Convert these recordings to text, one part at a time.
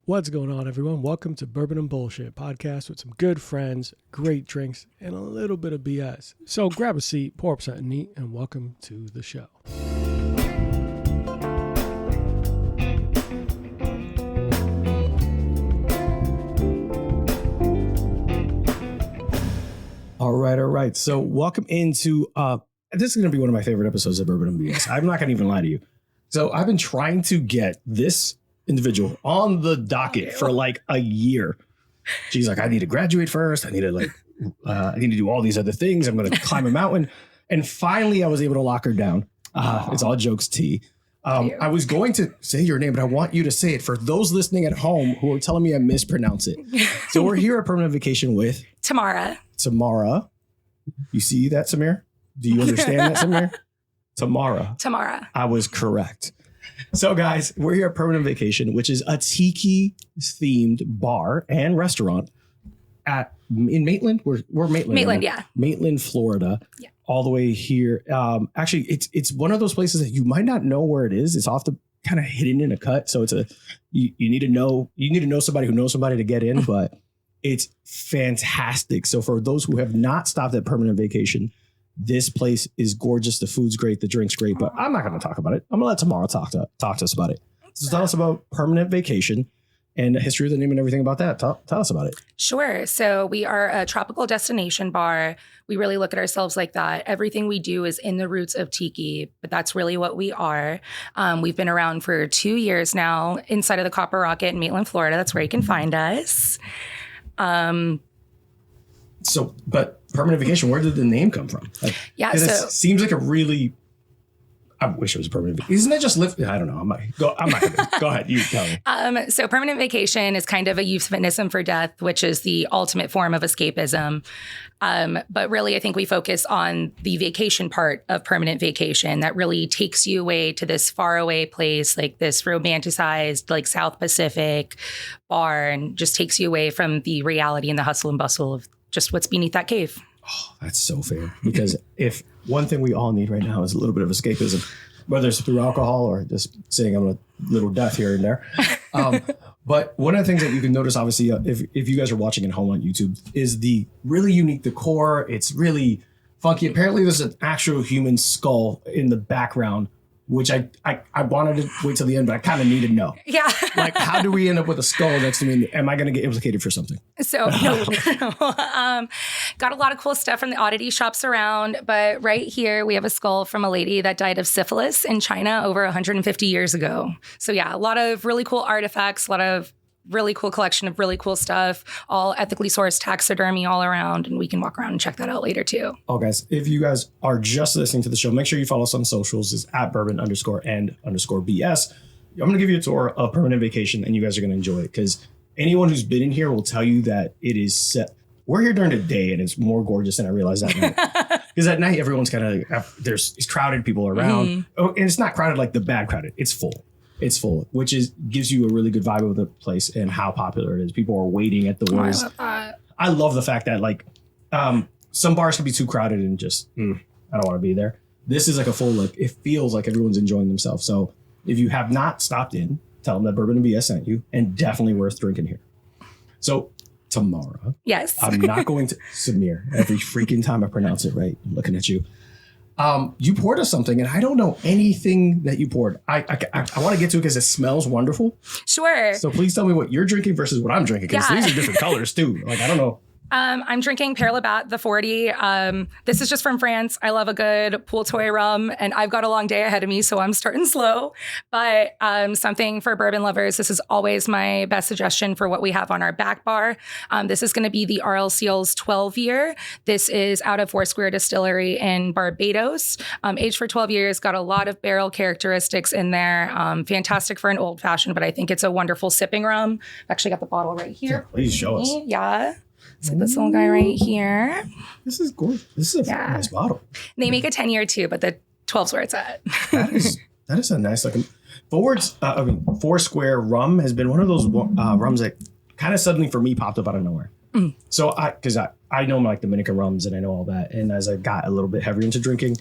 What's going on, everyone? Welcome to Bourbon and Bullshit Podcast with some good friends, great drinks, and a little bit of BS. So grab a seat, pour up something neat, and welcome to the show. All right. So welcome into, this is going to be one of my favorite episodes of Bourbon and BS. I'm not going to even lie to you. So I've been trying to get this individual on the docket for like a year. She's like, I need to graduate first. I need to do all these other things. I'm going to climb a mountain. And finally I was able to lock her down. It's all jokes, T. I was going to say your name, but I want you to say it for those listening at home who are telling me I mispronounce it. So we're here at Permanent Vacation with Tamara. You see that, Samir? Do you understand that, Samir? Tamara. I was correct. So guys, we're here at Permanent Vacation, which is a tiki-themed bar and restaurant in Maitland. We're Maitland. Maitland, yeah. Maitland, Florida. Yeah. All the way here. Actually, it's one of those places that you might not know where it is. It's often kind of hidden in a cut. So it's you need to know somebody who knows somebody to get in, but it's fantastic. So for those who have not stopped at Permanent Vacation, this place is gorgeous. The food's great. The drink's great, but I'm not going to talk about it. I'm going to let Tamara talk to us about it. So tell us about Permanent Vacation and the history of the name and everything about that. Tell us about it. Sure. So we are a tropical destination bar. We really look at ourselves like that. Everything we do is in the roots of tiki, but that's really what we are. We've been around for 2 years now inside of the Copper Rocket in Maitland, Florida. That's where you can find us. But Permanent Vacation, where did the name come from? It seems like a really, I wish it was Permanent Vacation. Isn't that just live? I don't know. I'm not gonna go ahead. You tell me. So Permanent Vacation is kind of a euphemism for death, which is the ultimate form of escapism. But really, I think we focus on the vacation part of Permanent Vacation that really takes you away to this faraway place, like this romanticized, like South Pacific bar, and just takes you away from the reality and the hustle and bustle of just what's beneath that cave. Oh, that's so fair. Because if one thing we all need right now is a little bit of escapism, whether it's through alcohol or just saying I'm a little death here and there. But one of the things that you can notice, obviously, if you guys are watching at home on YouTube, is the really unique decor. It's really funky. Apparently, there's an actual human skull in the background, which I wanted to wait till the end, but I kind of need to know. Yeah. Like, how do we end up with a skull next to me? Am I going to get implicated for something? So, no. Got a lot of cool stuff from the oddity shops around, but right here we have a skull from a lady that died of syphilis in China over 150 years ago. So yeah, a lot of really cool artifacts, a lot of really cool collection of really cool stuff, all ethically sourced taxidermy all around, and we can walk around and check that out later too. Oh, guys, if you guys are just listening to the show, make sure you follow us on socials. It's at bourbon_and_BS. I'm going to give you a tour of Permanent Vacation, and you guys are going to enjoy it because anyone who's been in here will tell you that it is set. We're here during the day, and it's more gorgeous than I realized that night. Because at night, everyone's kind of, it's crowded, people around. Mm-hmm. Oh, and it's not crowded like the bad crowded. It's full. It's full, which gives you a really good vibe of the place and how popular it is. People are waiting at the doors. I love the fact that some bars can be too crowded and just, I don't want to be there. This is like a full, it feels like everyone's enjoying themselves. So if you have not stopped in, tell them that Bourbon and BS sent you, and definitely worth drinking here. So Tamara. Yes. I'm not going to, Samir, every freaking time I pronounce it right, I'm looking at you. You poured us something, and I don't know anything that you poured. I want to get to it because it smells wonderful. Sure. So please tell me what you're drinking versus what I'm drinking, because these are different colors too. I don't know. I'm drinking Père Labatt, the 40. This is just from France. I love a good pool toy rum, and I've got a long day ahead of me, so I'm starting slow. But something for bourbon lovers, this is always my best suggestion for what we have on our back bar. This is going to be the R.L. Seals 12 year. This is out of Foursquare Distillery in Barbados. Aged for 12 years, got a lot of barrel characteristics in there. Fantastic for an old fashioned, but I think it's a wonderful sipping rum. I've actually got the bottle right here. Yeah, please show us. Yeah. So this little guy right here. This is gorgeous. This is a nice bottle. They make a 10-year too, but the 12's where it's at. That is a nice looking. Foursquare rum has been one of those rums that kind of suddenly for me popped up out of nowhere. Mm. So because I know like Dominican rums and I know all that, and as I got a little bit heavier into drinking,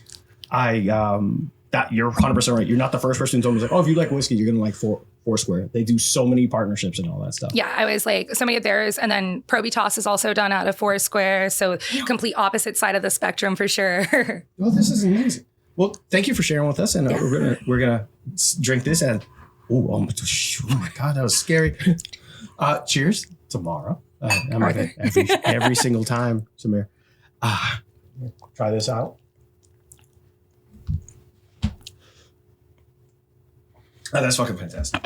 that you're 100% right. You're not the first person who told me like, oh, if you like whiskey, you're gonna like Foursquare. They do so many partnerships and all that stuff. Yeah, I was like, so many of theirs. And then Probitas is also done out of Foursquare. So complete opposite side of the spectrum for sure. Well, this is amazing. Well, thank you for sharing with us. And we're gonna drink this. And oh my God, that was scary. Cheers, Tamara. I'm like every single time, Samir. Try this out. Oh, that's fucking fantastic.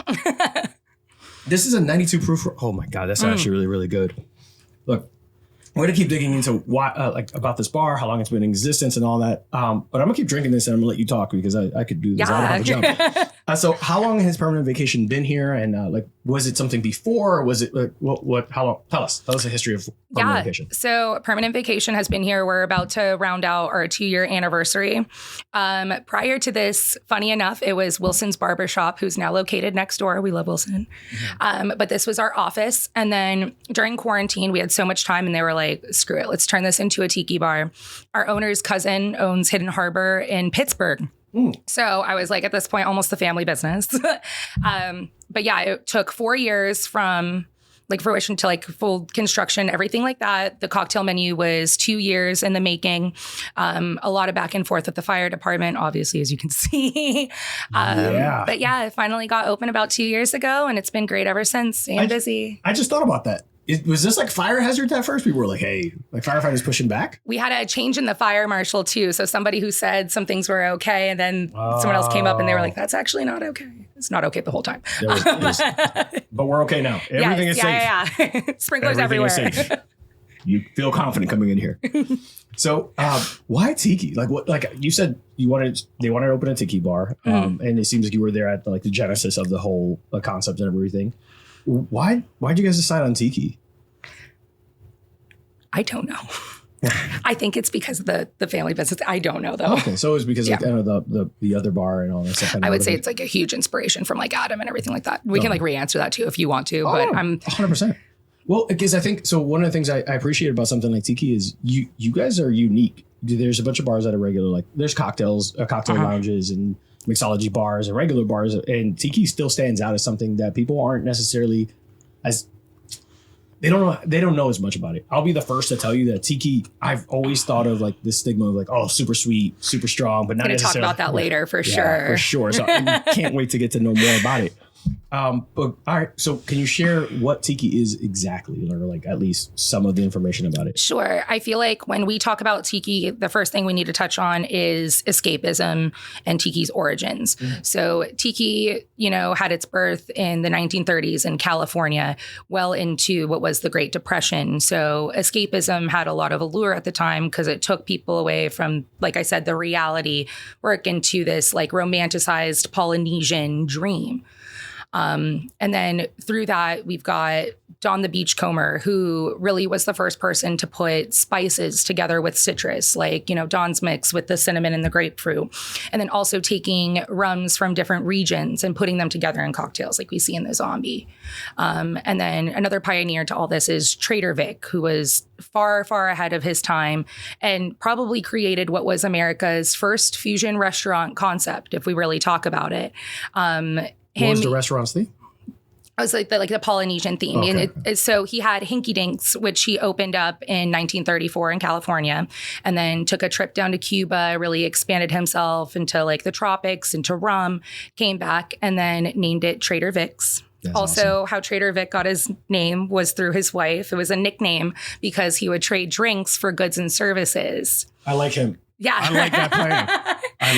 This is a 92 proof. Oh my God, that's actually really, really good. Look, we're gonna keep digging into why, about this bar, how long it's been in existence, and all that. But I'm gonna keep drinking this, and I'm gonna let you talk because I could do this. I don't have a job. So, how long has Permanent Vacation been here? And was it something before? Or was it what? How long? Tell us the history of Permanent Vacation. So, Permanent Vacation has been here. We're about to round out our 2-year anniversary. Prior to this, funny enough, it was Wilson's Barbershop, who's now located next door. We love Wilson. But this was our office. And then during quarantine, we had so much time, and they were like, "Screw it, let's turn this into a tiki bar." Our owner's cousin owns Hidden Harbor in Pittsburgh. So I was like, at this point, almost the family business. But yeah, it took 4 years from fruition to full construction, everything like that. The cocktail menu was 2 years in the making. A lot of back and forth with the fire department, obviously, as you can see. But yeah, it finally got open about 2 years ago, and it's been great ever since. And busy. I just thought about that. Was this fire hazard at first? People were like, hey, firefighters pushing back? We had a change in the fire marshal too. So somebody who said some things were okay, and then someone else came up and they were like, that's actually not okay. It's not okay the whole time. But we're okay now. Everything is safe. Yeah. Sprinklers everywhere. Is safe. You feel confident coming in here. So why tiki? You said they wanted to open a tiki bar. And it seems like you were there at the genesis of the whole concept and everything. Why'd you guys decide on tiki? I don't know. I think it's because of the family business. I don't know though. Okay, so it was because the other bar and all that stuff. I would say it's a huge inspiration from Adam and everything like that. We can re-answer that too if you want to, but I'm 100%. Well, because I think so. One of the things I appreciate about something like tiki is you guys are unique. There's a bunch of bars that are regular, there's cocktail lounges and mixology bars and regular bars, and tiki still stands out as something that people aren't necessarily they don't know as much about it. I'll be the first to tell you that tiki, I've always thought of this stigma of super sweet, super strong, but not necessarily. Talk about that later for sure. For sure. So I can't wait to get to know more about it. But all right, so can you share what tiki is exactly, or at least some of the information about it? Sure. I feel like when we talk about tiki, the first thing we need to touch on is escapism and tiki's origins. So tiki, had its birth in the 1930s in California, well into what was the Great Depression. So escapism had a lot of allure at the time because it took people away from, like I said, the reality work into this romanticized Polynesian dream. And then through that, we've got Don the Beachcomber, who really was the first person to put spices together with citrus, Don's mix with the cinnamon and the grapefruit. And then also taking rums from different regions and putting them together in cocktails like we see in the Zombie. And then another pioneer to all this is Trader Vic, who was far, far ahead of his time and probably created what was America's first fusion restaurant concept, if we really talk about it. What was the restaurant's theme? I was the Polynesian theme. Okay. And so he had Hinky Dinks, which he opened up in 1934 in California, and then took a trip down to Cuba, really expanded himself into the tropics, into rum, came back, and then named it Trader Vic's. That's also awesome. How Trader Vic got his name was through his wife. It was a nickname because he would trade drinks for goods and services. I like him. Yeah. I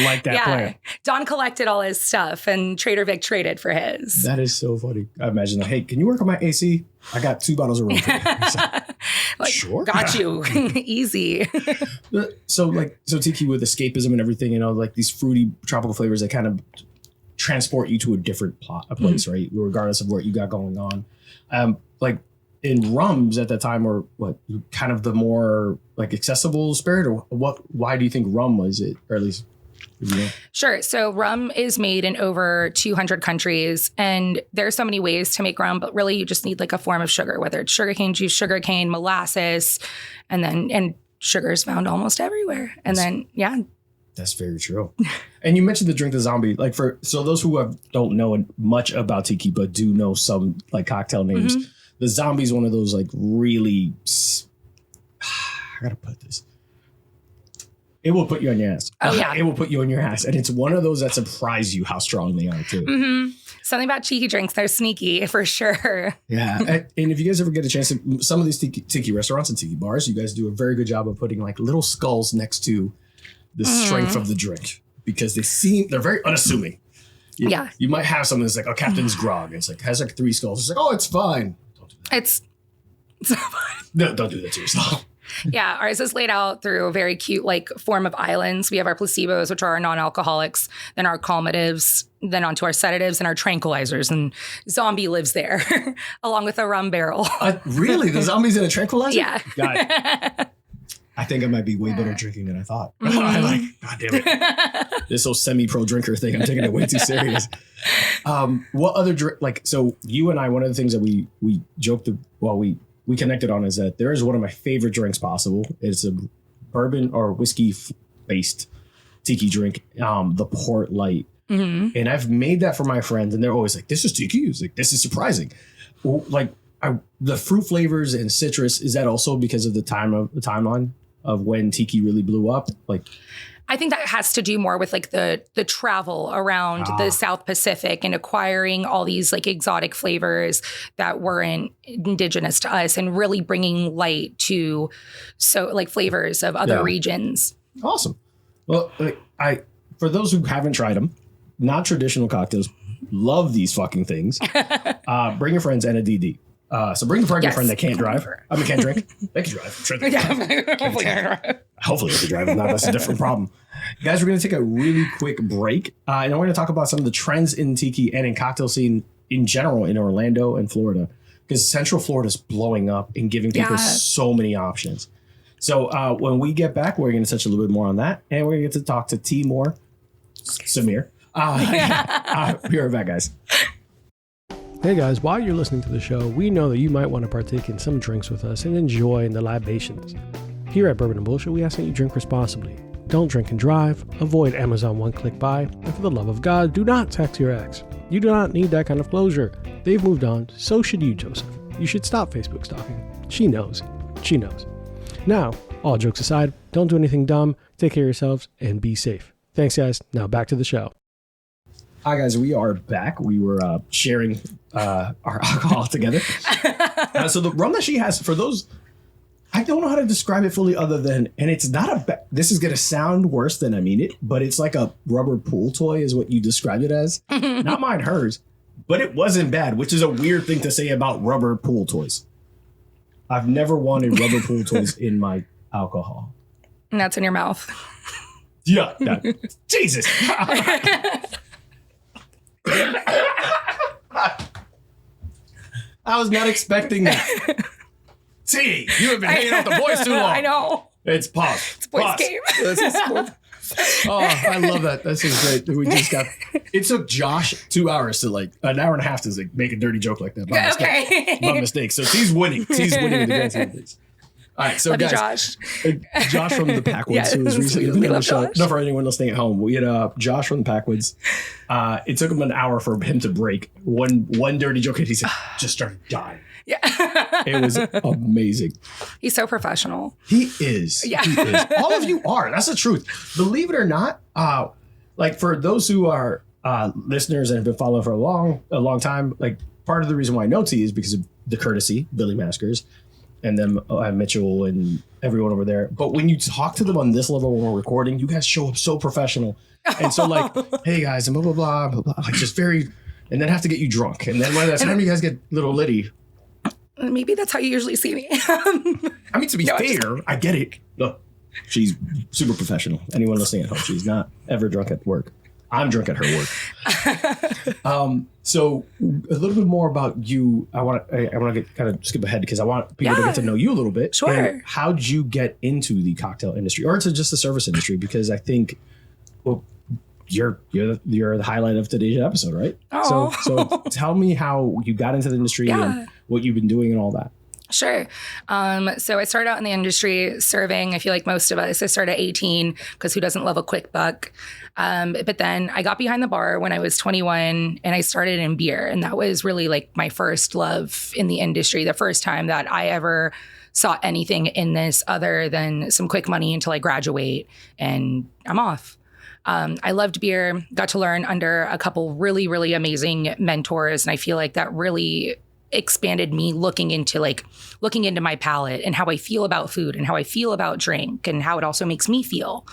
like that plan. Don collected all his stuff and Trader Vic traded for his. That is so funny. I imagine hey, can you work on my AC? I got 2 bottles of rum for you. Sure. Got you. Easy. So tiki with escapism and everything, these fruity tropical flavors that kind of transport you to a different place, right? Regardless of what you got going on. In rums at that time were kind of the more accessible spirit, or why do you think rum was it, or at least Sure. So rum is made in over 200 countries, and there's so many ways to make rum, but really you just need a form of sugar, whether it's sugarcane juice, sugarcane, molasses, and sugar is found almost everywhere. And then That's very true. And you mentioned the drink the zombie. Like so those who don't know much about tiki but do know some like cocktail names, the zombie is one of those like really. I gotta put this. It will put you on your ass. Oh yeah, it will put you on your ass, and it's one of those that surprise you how strong they are too. Something about tiki drinks, they're sneaky for sure. Yeah, and if you guys ever get a chance to, some of these tiki restaurants and tiki bars, you guys do a very good job of putting like little skulls next to the strength of the drink because they're very unassuming. You might have something that's like, Captain's Grog. It's like, has like 3 skulls. It's like, oh, it's fine. Don't do that. It's fine. No, don't do that to yourself. Yeah, ours is laid out through a very cute like form of islands. We have our placebos, which are our non-alcoholics, then our calmatives, then onto our sedatives and our tranquilizers. And zombie lives there along with a rum barrel. Really? The zombie's in a tranquilizer? Yeah. Got it. I think I might be way better drinking than I thought. I'm like, God damn it. This whole semi-pro drinker thing, I'm taking it way too serious. What other drink? Like, so you and I, one of the things that we joked while we connected on is that there is one of my favorite drinks possible. It's a bourbon or whiskey based tiki drink, the Port Light. And I've made that for my friends and they're always like, this is tiki. It's like, this is surprising. Well, like the fruit flavors and citrus, is that also because of the timeline of when tiki really blew up? Like, I think that has to do more with like the travel around the South Pacific and acquiring all these like exotic flavors that weren't indigenous to us and really bringing light to flavors of other regions. Awesome. Well, for those who haven't tried them, not traditional cocktails, love these fucking things. Bring your friends and a DD. So bring the pregnant friend that can't drive. Can't drink. They can drive. Hopefully they can drive. If not, that's a different problem. Guys, we're going to take a really quick break. And we're going to talk about some of the trends in tiki and in cocktail scene in general in Orlando and Florida. Because Central Florida is blowing up and giving people so many options. So when we get back, we're going to touch a little bit more on that. And we're going to get to talk to Timur, Samir. Be right back, guys. Hey guys, while you're listening to the show, we know that you might want to partake in some drinks with us and enjoy in the libations. Here at Bourbon and Bullshit, we ask that you drink responsibly. Don't drink and drive, avoid Amazon one-click buy, and for the love of God, do not text your ex. You do not need that kind of closure. They've moved on, so should you, Joseph. You should stop Facebook stalking. She knows. She knows. Now, all jokes aside, don't do anything dumb, take care of yourselves, and be safe. Thanks guys, now back to the show. Hi guys, we are back. We were sharing our alcohol together. So the rum that she has, for those, I don't know how to describe it fully other than, and it's not this is going to sound worse than I mean it, but it's like a rubber pool toy is what you described it as. Not mine, hers, but it wasn't bad, which is a weird thing to say about rubber pool toys. I've never wanted rubber pool toys in my alcohol. And that's in your mouth. Yeah. Jesus. I was not expecting that. T, you have been hanging out with the boys too long. I know. It's pause. It's boys game. Oh, I love that. This is great. We just got. It took Josh 2 hours to an hour and a half to make a dirty joke like that. By mistake. By mistake. So T's winning. T's winning in the grand scheme of things. All right, so guys, Josh from the Packwoods, who was recently on the show. No, for anyone listening at home, we had Josh from the Packwoods. It took him an hour for him to break one dirty joke, and he said, just started dying. Yeah, it was amazing. He's so professional. He is. Yeah, he is. All of you are. That's the truth. Believe it or not, for those who are listeners and have been following for a long time, part of the reason why I know T is because of the courtesy, Billy Maskers. And then Mitchell and everyone over there. But when you talk to them on this level when we're recording, you guys show up so professional. And so hey guys, and blah, blah, blah, blah, blah. Just very, and then have to get you drunk. And then by the time you guys get little litty. Maybe that's how you usually see me. I mean, to be fair, I get it. Look, she's super professional. Anyone listening at home, she's not ever drunk at work. I'm drunk at her work. So a little bit more about you. I want to kind of skip ahead because I want people to get to know you a little bit. Sure. And how'd you get into the cocktail industry or to just the service industry? Because I think, you're the highlight of today's episode, right? Oh. So tell me how you got into the industry and what you've been doing and all that. Sure. So I started out in the industry serving. I feel like most of us, I started at 18 because who doesn't love a quick buck? But then I got behind the bar when I was 21 and I started in beer. And that was really like my first love in the industry. The first time that I ever saw anything in this other than some quick money until I graduate and I'm off. I loved beer, got to learn under a couple really, really amazing mentors. And I feel like that really expanded me looking into my palate and how I feel about food and how I feel about drink and how it also makes me feel.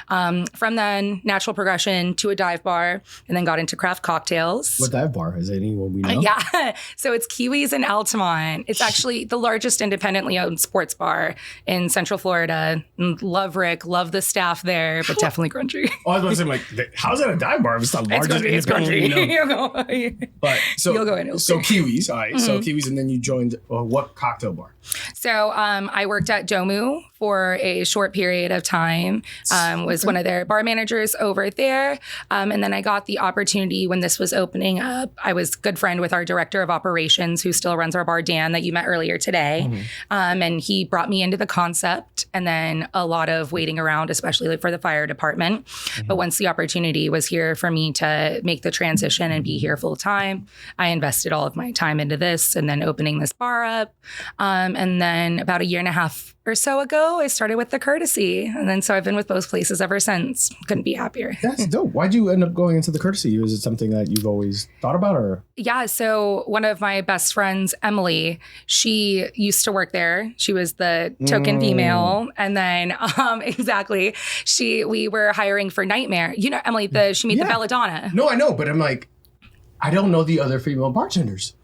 From then, natural progression to a dive bar and then got into craft cocktails. What dive bar? Is anyone we know? Yeah. So it's Kiwi's in Altamont. It's actually the largest independently owned sports bar in Central Florida. Love Rick, love the staff there, but definitely grungy. Oh, I was going to say, how's that a dive bar if it's the largest grungy. independently known? But You'll go in. So Kiwi's, all right. So Kiwi's, and then you joined what cocktail bar? So I worked at Domu for a short period of time, was one of their bar managers over there. And then I got the opportunity when this was opening up. I was good friend with our director of operations who still runs our bar, Dan, that you met earlier today. And he brought me into the concept and then a lot of waiting around, especially for the fire department. But once the opportunity was here for me to make the transition and be here full time, I invested all of my time into this and then opening this bar up. And then about a year and a half or so ago, I started with the Courtesy. And then so I've been with both places ever since. Couldn't be happier. That's dope. Why'd you end up going into the Courtesy? Was it something that you've always thought about or? Yeah. So one of my best friends, Emily, she used to work there. She was the token female. And then exactly, we were hiring for Nightmare. You know, Emily, she made the Belladonna. No, I know. But I'm like, I don't know the other female bartenders.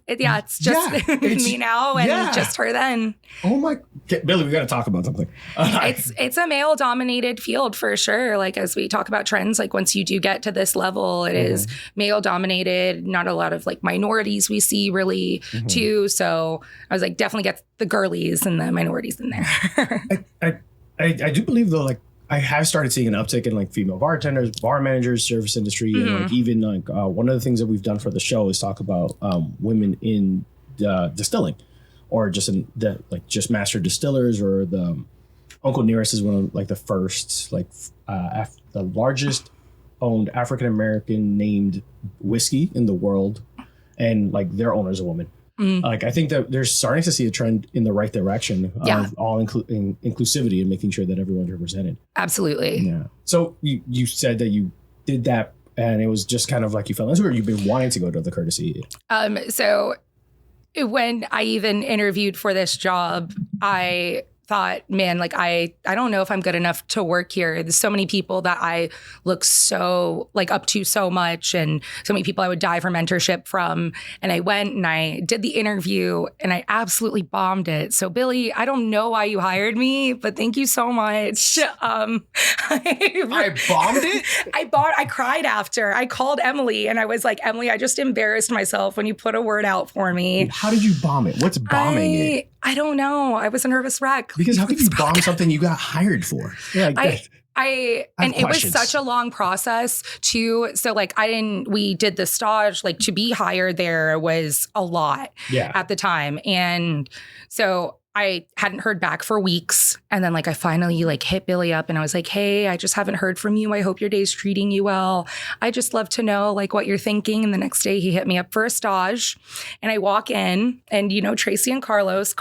It's just me now and just her then. Oh my, Billy, we got to talk about something. It's a male dominated field for sure. Like as we talk about trends, like once you do get to this level, it is male dominated, not a lot of like minorities we see really too. So I was like, definitely get the girlies and the minorities in there. I do believe though, like, I have started seeing an uptick in like female bartenders, bar managers, service industry, and like even like one of the things that we've done for the show is talk about women in distilling, or just in the just master distillers, or the Uncle Nearest is one of like the first the largest owned African American named whiskey in the world, and like their owner is a woman. Like I think that they're starting to see a trend in the right direction of all inclusivity and making sure that everyone's represented. Absolutely. Yeah. So you said that you did that and it was just kind of like you fell into it, or you've been wanting to go to the Courtesy? So when I even interviewed for this job, I thought, man, like I don't know if I'm good enough to work here. There's so many people that I look so like up to so much, and so many people I would die for mentorship from. And I went and I did the interview and I absolutely bombed it. So Billy, I don't know why you hired me, but thank you so much. I bombed it? I cried after. I called Emily and I was like, Emily, I just embarrassed myself when you put a word out for me. How did you bomb it? What's bombing it? I don't know. I was a nervous wreck. Because how could you bomb something you got hired for? Yeah, it was such a long process too. So like we did the stage, like to be hired there was a lot at the time. And so I hadn't heard back for weeks. And then like I finally like hit Billy up and I was like, hey, I just haven't heard from you. I hope your day's treating you well. I just love to know like what you're thinking. And the next day he hit me up for a stage. And I walk in and, you know, Tracy and Carlos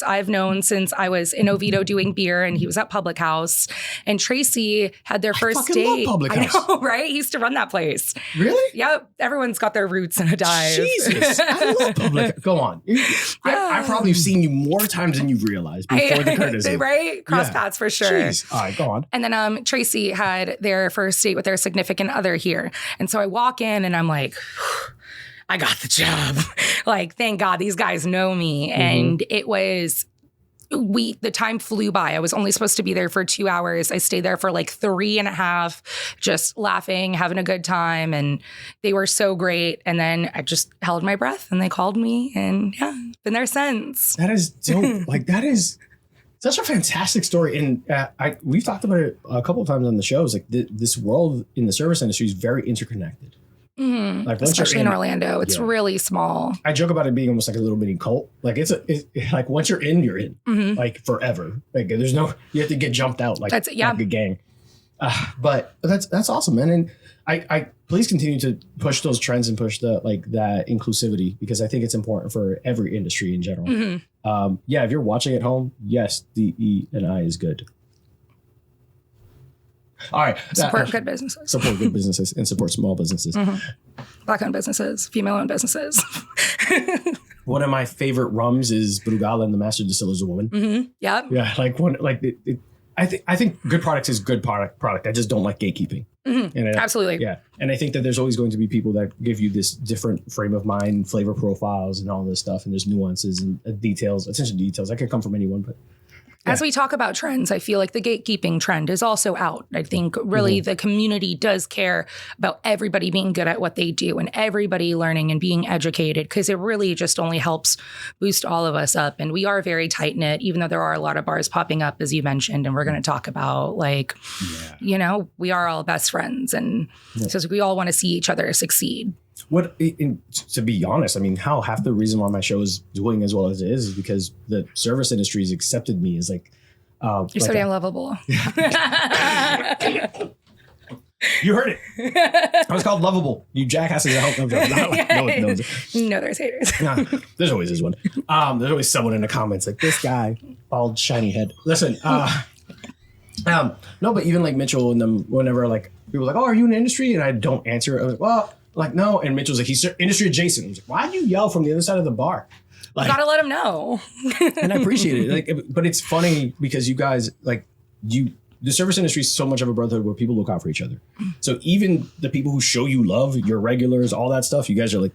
I've known since I was in Oviedo doing beer and he was at Public House. And Tracy had their first date. Love Public House. I know, right? He used to run that place. Really? Yep. Everyone's got their roots in a dive. Jesus. I love Public. Go on. I've probably seen you more times than you've realized before the Courtesy. Right? Cross paths for sure. Jeez. All right, go on. And then Tracy had their first date with their significant other here. And so I walk in and I'm like, I got the job. Like, thank God these guys know me. And it was... the time flew by. I was only supposed to be there for 2 hours. I stayed there for like 3.5, just laughing, having a good time. And they were so great. And then I just held my breath and they called me and been there since. That is dope. Like that is such a fantastic story. And we've talked about it a couple of times on the shows. Like this world in the service industry is very interconnected. Like especially in Orlando, it's really small. I joke about it being almost like a little mini cult. Like it's like once you're in, you're in like forever. Like there's no, you have to get jumped out like a gang. But that's awesome, man. And I please continue to push those trends and push that inclusivity, because I think it's important for every industry in general. If you're watching at home, yes, DE&I is good. All right. Support good businesses. Support good businesses and support small businesses. Black-owned businesses, female-owned businesses. One of my favorite rums is Brugal and the Master Distillers of Women. Yeah. Yeah. I think good product is good product. I just don't like gatekeeping. Absolutely. Yeah. And I think that there's always going to be people that give you this different frame of mind, flavor profiles and all this stuff. And there's nuances and details, attention to details. That could come from anyone, but as we talk about trends, I feel like the gatekeeping trend is also out. I think really the community does care about everybody being good at what they do and everybody learning and being educated, because it really just only helps boost all of us up. And we are very tight knit, even though there are a lot of bars popping up, as you mentioned. And we're going to talk about we are all best friends. And so we all want to see each other succeed. To be honest, I mean, half the reason why my show is doing as well as it is because the service industry has accepted me as like, you're so damn lovable. You heard it. I was called lovable. You jackasses. No, there's haters. There's always one. There's always someone in the comments like this guy, bald, shiny head. Listen, no, but even like Mitchell and them, whenever like people are like, oh, are you in the industry? And I don't answer. I was like, well, like, no. And Mitchell's like, he's industry adjacent. I was like, why'd you yell from the other side of the bar? Like, gotta let him know. And I appreciate it. Like, but it's funny because you guys, like, the service industry is so much of a brotherhood where people look out for each other. So even the people who show you love, your regulars, all that stuff, you guys are like,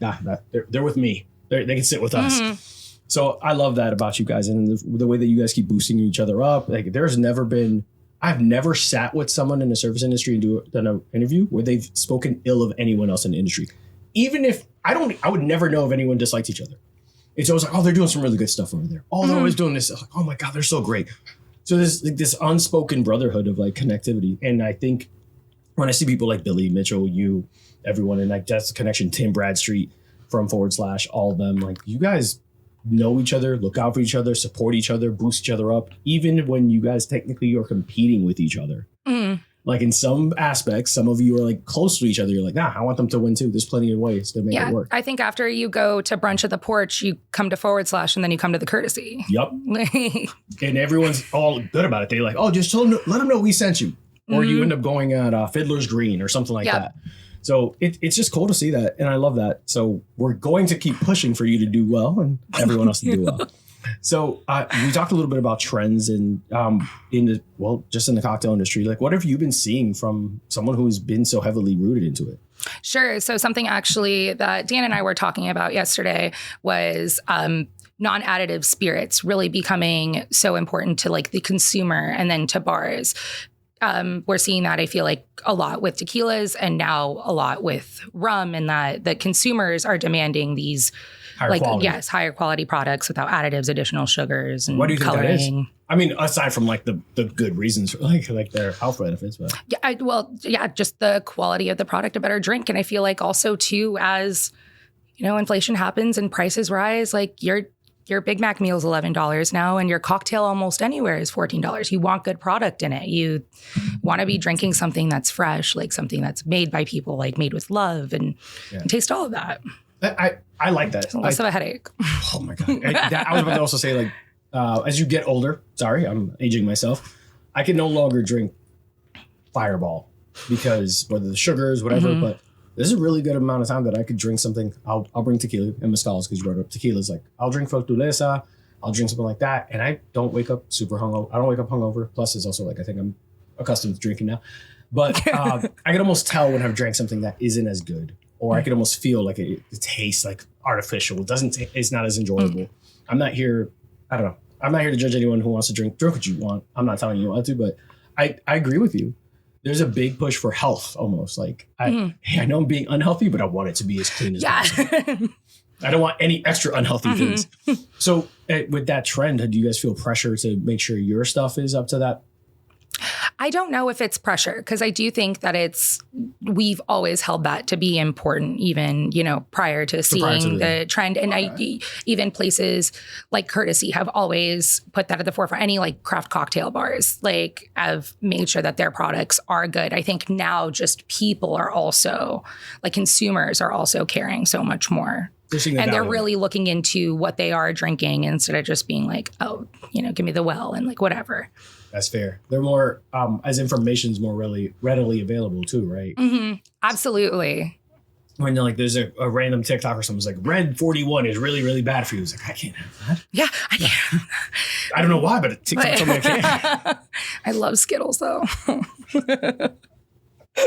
they're with me. They can sit with us. So I love that about you guys. And the way that you guys keep boosting each other up. Like, I've never sat with someone in the service industry and done an interview where they've spoken ill of anyone else in the industry. Even if I would never know if anyone disliked each other. It's always like, oh, they're doing some really good stuff over there. Oh, they're always doing this. Like, oh my God, they're so great. So there's like this unspoken brotherhood of like connectivity. And I think when I see people like Billy, Mitchell, you, everyone, and like that's the connection, Tim Bradstreet from / all of them, like you guys know each other, look out for each other, support each other, boost each other up, even when you guys technically are competing with each other. Like in some aspects, some of you are like close to each other. You're like, I want them to win too. There's plenty of ways to make it work. I think after you go to brunch at the porch, you come to / and then you come to the courtesy. Yep. And everyone's all good about it. They're like, oh, just let them know we sent you. Or you end up going at Fiddler's Green or something like that. So it's just cool to see that. And I love that. So we're going to keep pushing for you to do well and everyone else to do well. So we talked a little bit about trends and just in the cocktail industry. Like, what have you been seeing from someone who's been so heavily rooted into it? Sure. So something actually that Dan and I were talking about yesterday was non-additive spirits really becoming so important to like the consumer and then to bars. We're seeing that, I feel like, a lot with tequilas and now a lot with rum, and that the consumers are demanding these higher quality products without additives, additional sugars, and what do you think coloring. That is? I mean, aside from like the good reasons for like their health benefits, but just the quality of the product, a better drink. And I feel like also too, as inflation happens and prices rise, like your Big Mac meal is $11 now, and your cocktail almost anywhere is $14. You want good product in it. You want to be drinking something that's fresh, like something that's made by people, like made with love, and taste all of that. I like that. It's less of a headache. Oh my God. I was about to also say, like, as you get older, sorry, I'm aging myself, I can no longer drink Fireball because whether the sugars, whatever, but there's a really good amount of time that I could drink something. I'll bring tequila and mezcals because you brought up tequilas. Like, I'll drink Fortaleza, I'll drink something like that, and I don't wake up super hungover. I don't wake up hungover. Plus, it's also like I think I'm accustomed to drinking now. But I can almost tell when I've drank something that isn't as good, or I can almost feel like it tastes like artificial. It's not as enjoyable. I'm not here. I don't know. I'm not here to judge anyone who wants to drink what you want. I'm not telling you what to, but I agree with you. There's a big push for health almost. Like, I know I'm being unhealthy, but I want it to be as clean as possible. I don't want any extra unhealthy things. So with that trend, do you guys feel pressure to make sure your stuff is up to that I don't know if it's pressure, because I do think that we've always held that to be important, even, prior to seeing the trend. And even places like Courtesy have always put that at the forefront. Any like craft cocktail bars, like, have made sure that their products are good. I think now just people are also, like, consumers are also caring so much more. And they're really looking into what they are drinking instead of just being like, oh, give me the well and like whatever. That's fair. They're more, as information's more readily available too, right? Mm-hmm. Absolutely. When there's a random TikTok or something's like, Red 41 is really, really bad for you. It's like, I can't have that. Yeah, I can't. I don't know why, but TikTok told me I can't. I love Skittles though.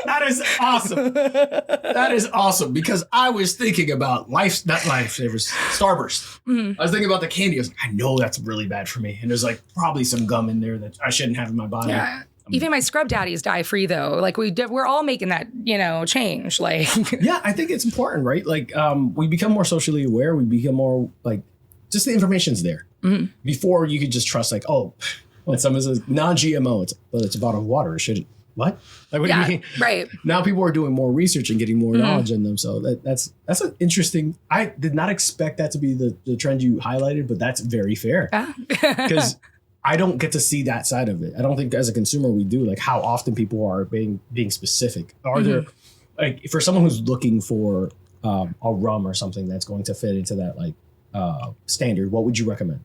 That is awesome. That is awesome, because I was thinking about not Lifesavers, Starburst. Mm-hmm. I was thinking about the candy. I was like, I know that's really bad for me. And there's like probably some gum in there that I shouldn't have in my body. Yeah. Even my scrub daddies die free though. Like we're all making that, change. Like, yeah, I think it's important, right? Like, we become more socially aware. We become more like, just the information's there. Mm-hmm. Before you could just trust like, oh, when someone says non-GMO, it's a bottle of water. It shouldn't. What? Like, what do you mean? Right. Now people are doing more research and getting more knowledge in them. So that's an interesting. I did not expect that to be the trend you highlighted, but that's very fair. Because I don't get to see that side of it. I don't think as a consumer we do. Like, how often people are being specific. Are there, like, for someone who's looking for a rum or something that's going to fit into that like standard, what would you recommend?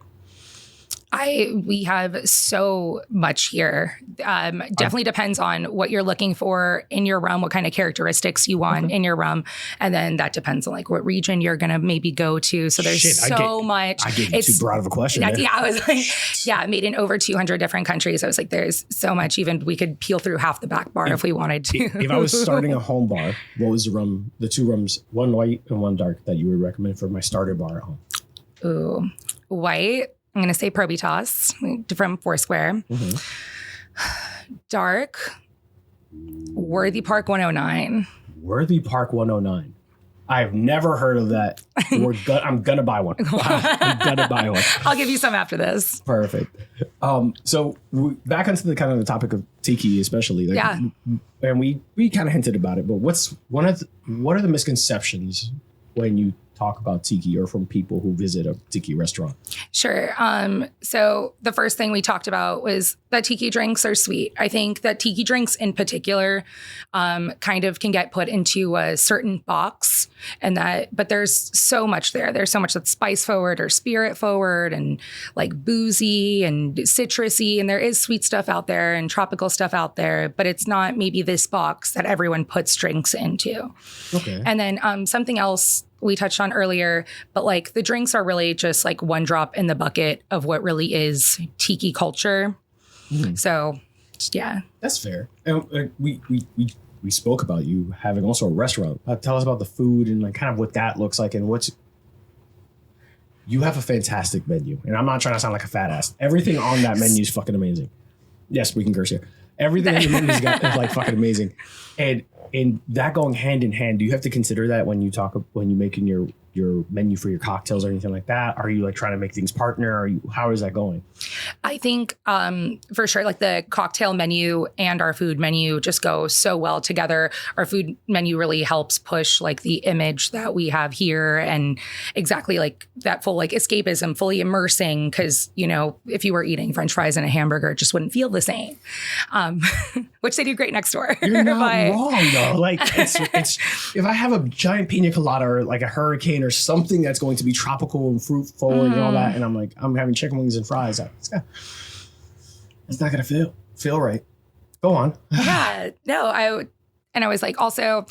We have so much here. Definitely depends on what you're looking for in your rum, what kind of characteristics you want in your rum. And then that depends on like what region you're going to maybe go to. So there's much. I gave you too broad of a question. Yeah, I was like, made in over 200 different countries. I was like, there's so much. Even we could peel through half the back bar if we wanted to. If I was starting a home bar, what was the two rums, one white and one dark, that you would recommend for my starter bar at home? Ooh, white. I'm going to say Probitas from Foursquare. Mm-hmm. Dark, Worthy Park 109. Worthy Park 109. I've never heard of that. I'm going to buy one. I'm going to buy one. I'll give you some after this. Perfect. So back onto the kind of the topic of tiki, especially. Like, yeah. And we kind of hinted about it, but what are the misconceptions when you talk about tiki, or from people who visit a tiki restaurant? Sure. So the first thing we talked about was that tiki drinks are sweet. I think that tiki drinks in particular kind of can get put into a certain box, but there's so much there. There's so much that's spice forward or spirit forward and like boozy and citrusy. And there is sweet stuff out there and tropical stuff out there, but it's not maybe this box that everyone puts drinks into. Okay. And then something else we touched on earlier, but like the drinks are really just like one drop in the bucket of what really is tiki culture. Mm. So, yeah. That's fair. And we spoke about you having also a restaurant. Tell us about the food and like kind of what that looks like and you have a fantastic menu. And I'm not trying to sound like a fat ass. Everything on that menu is fucking amazing. Yes, we can curse here. Everything on the menu is like fucking amazing. And that going hand in hand, do you have to consider that when you're making your menu for your cocktails or anything like that? Are you like trying to make things partner? How is that going? I think for sure, like the cocktail menu and our food menu just go so well together. Our food menu really helps push like the image that we have here and exactly like that full like escapism, fully immersing. Because, if you were eating French fries and a hamburger, it just wouldn't feel the same, which they do great next door. You're not wrong though. Like it's if I have a giant pina colada or like a hurricane or something that's going to be tropical and fruit forward and all that, and I'm having chicken wings and fries, it's not going to feel right. Go on. Yeah, no, I was like also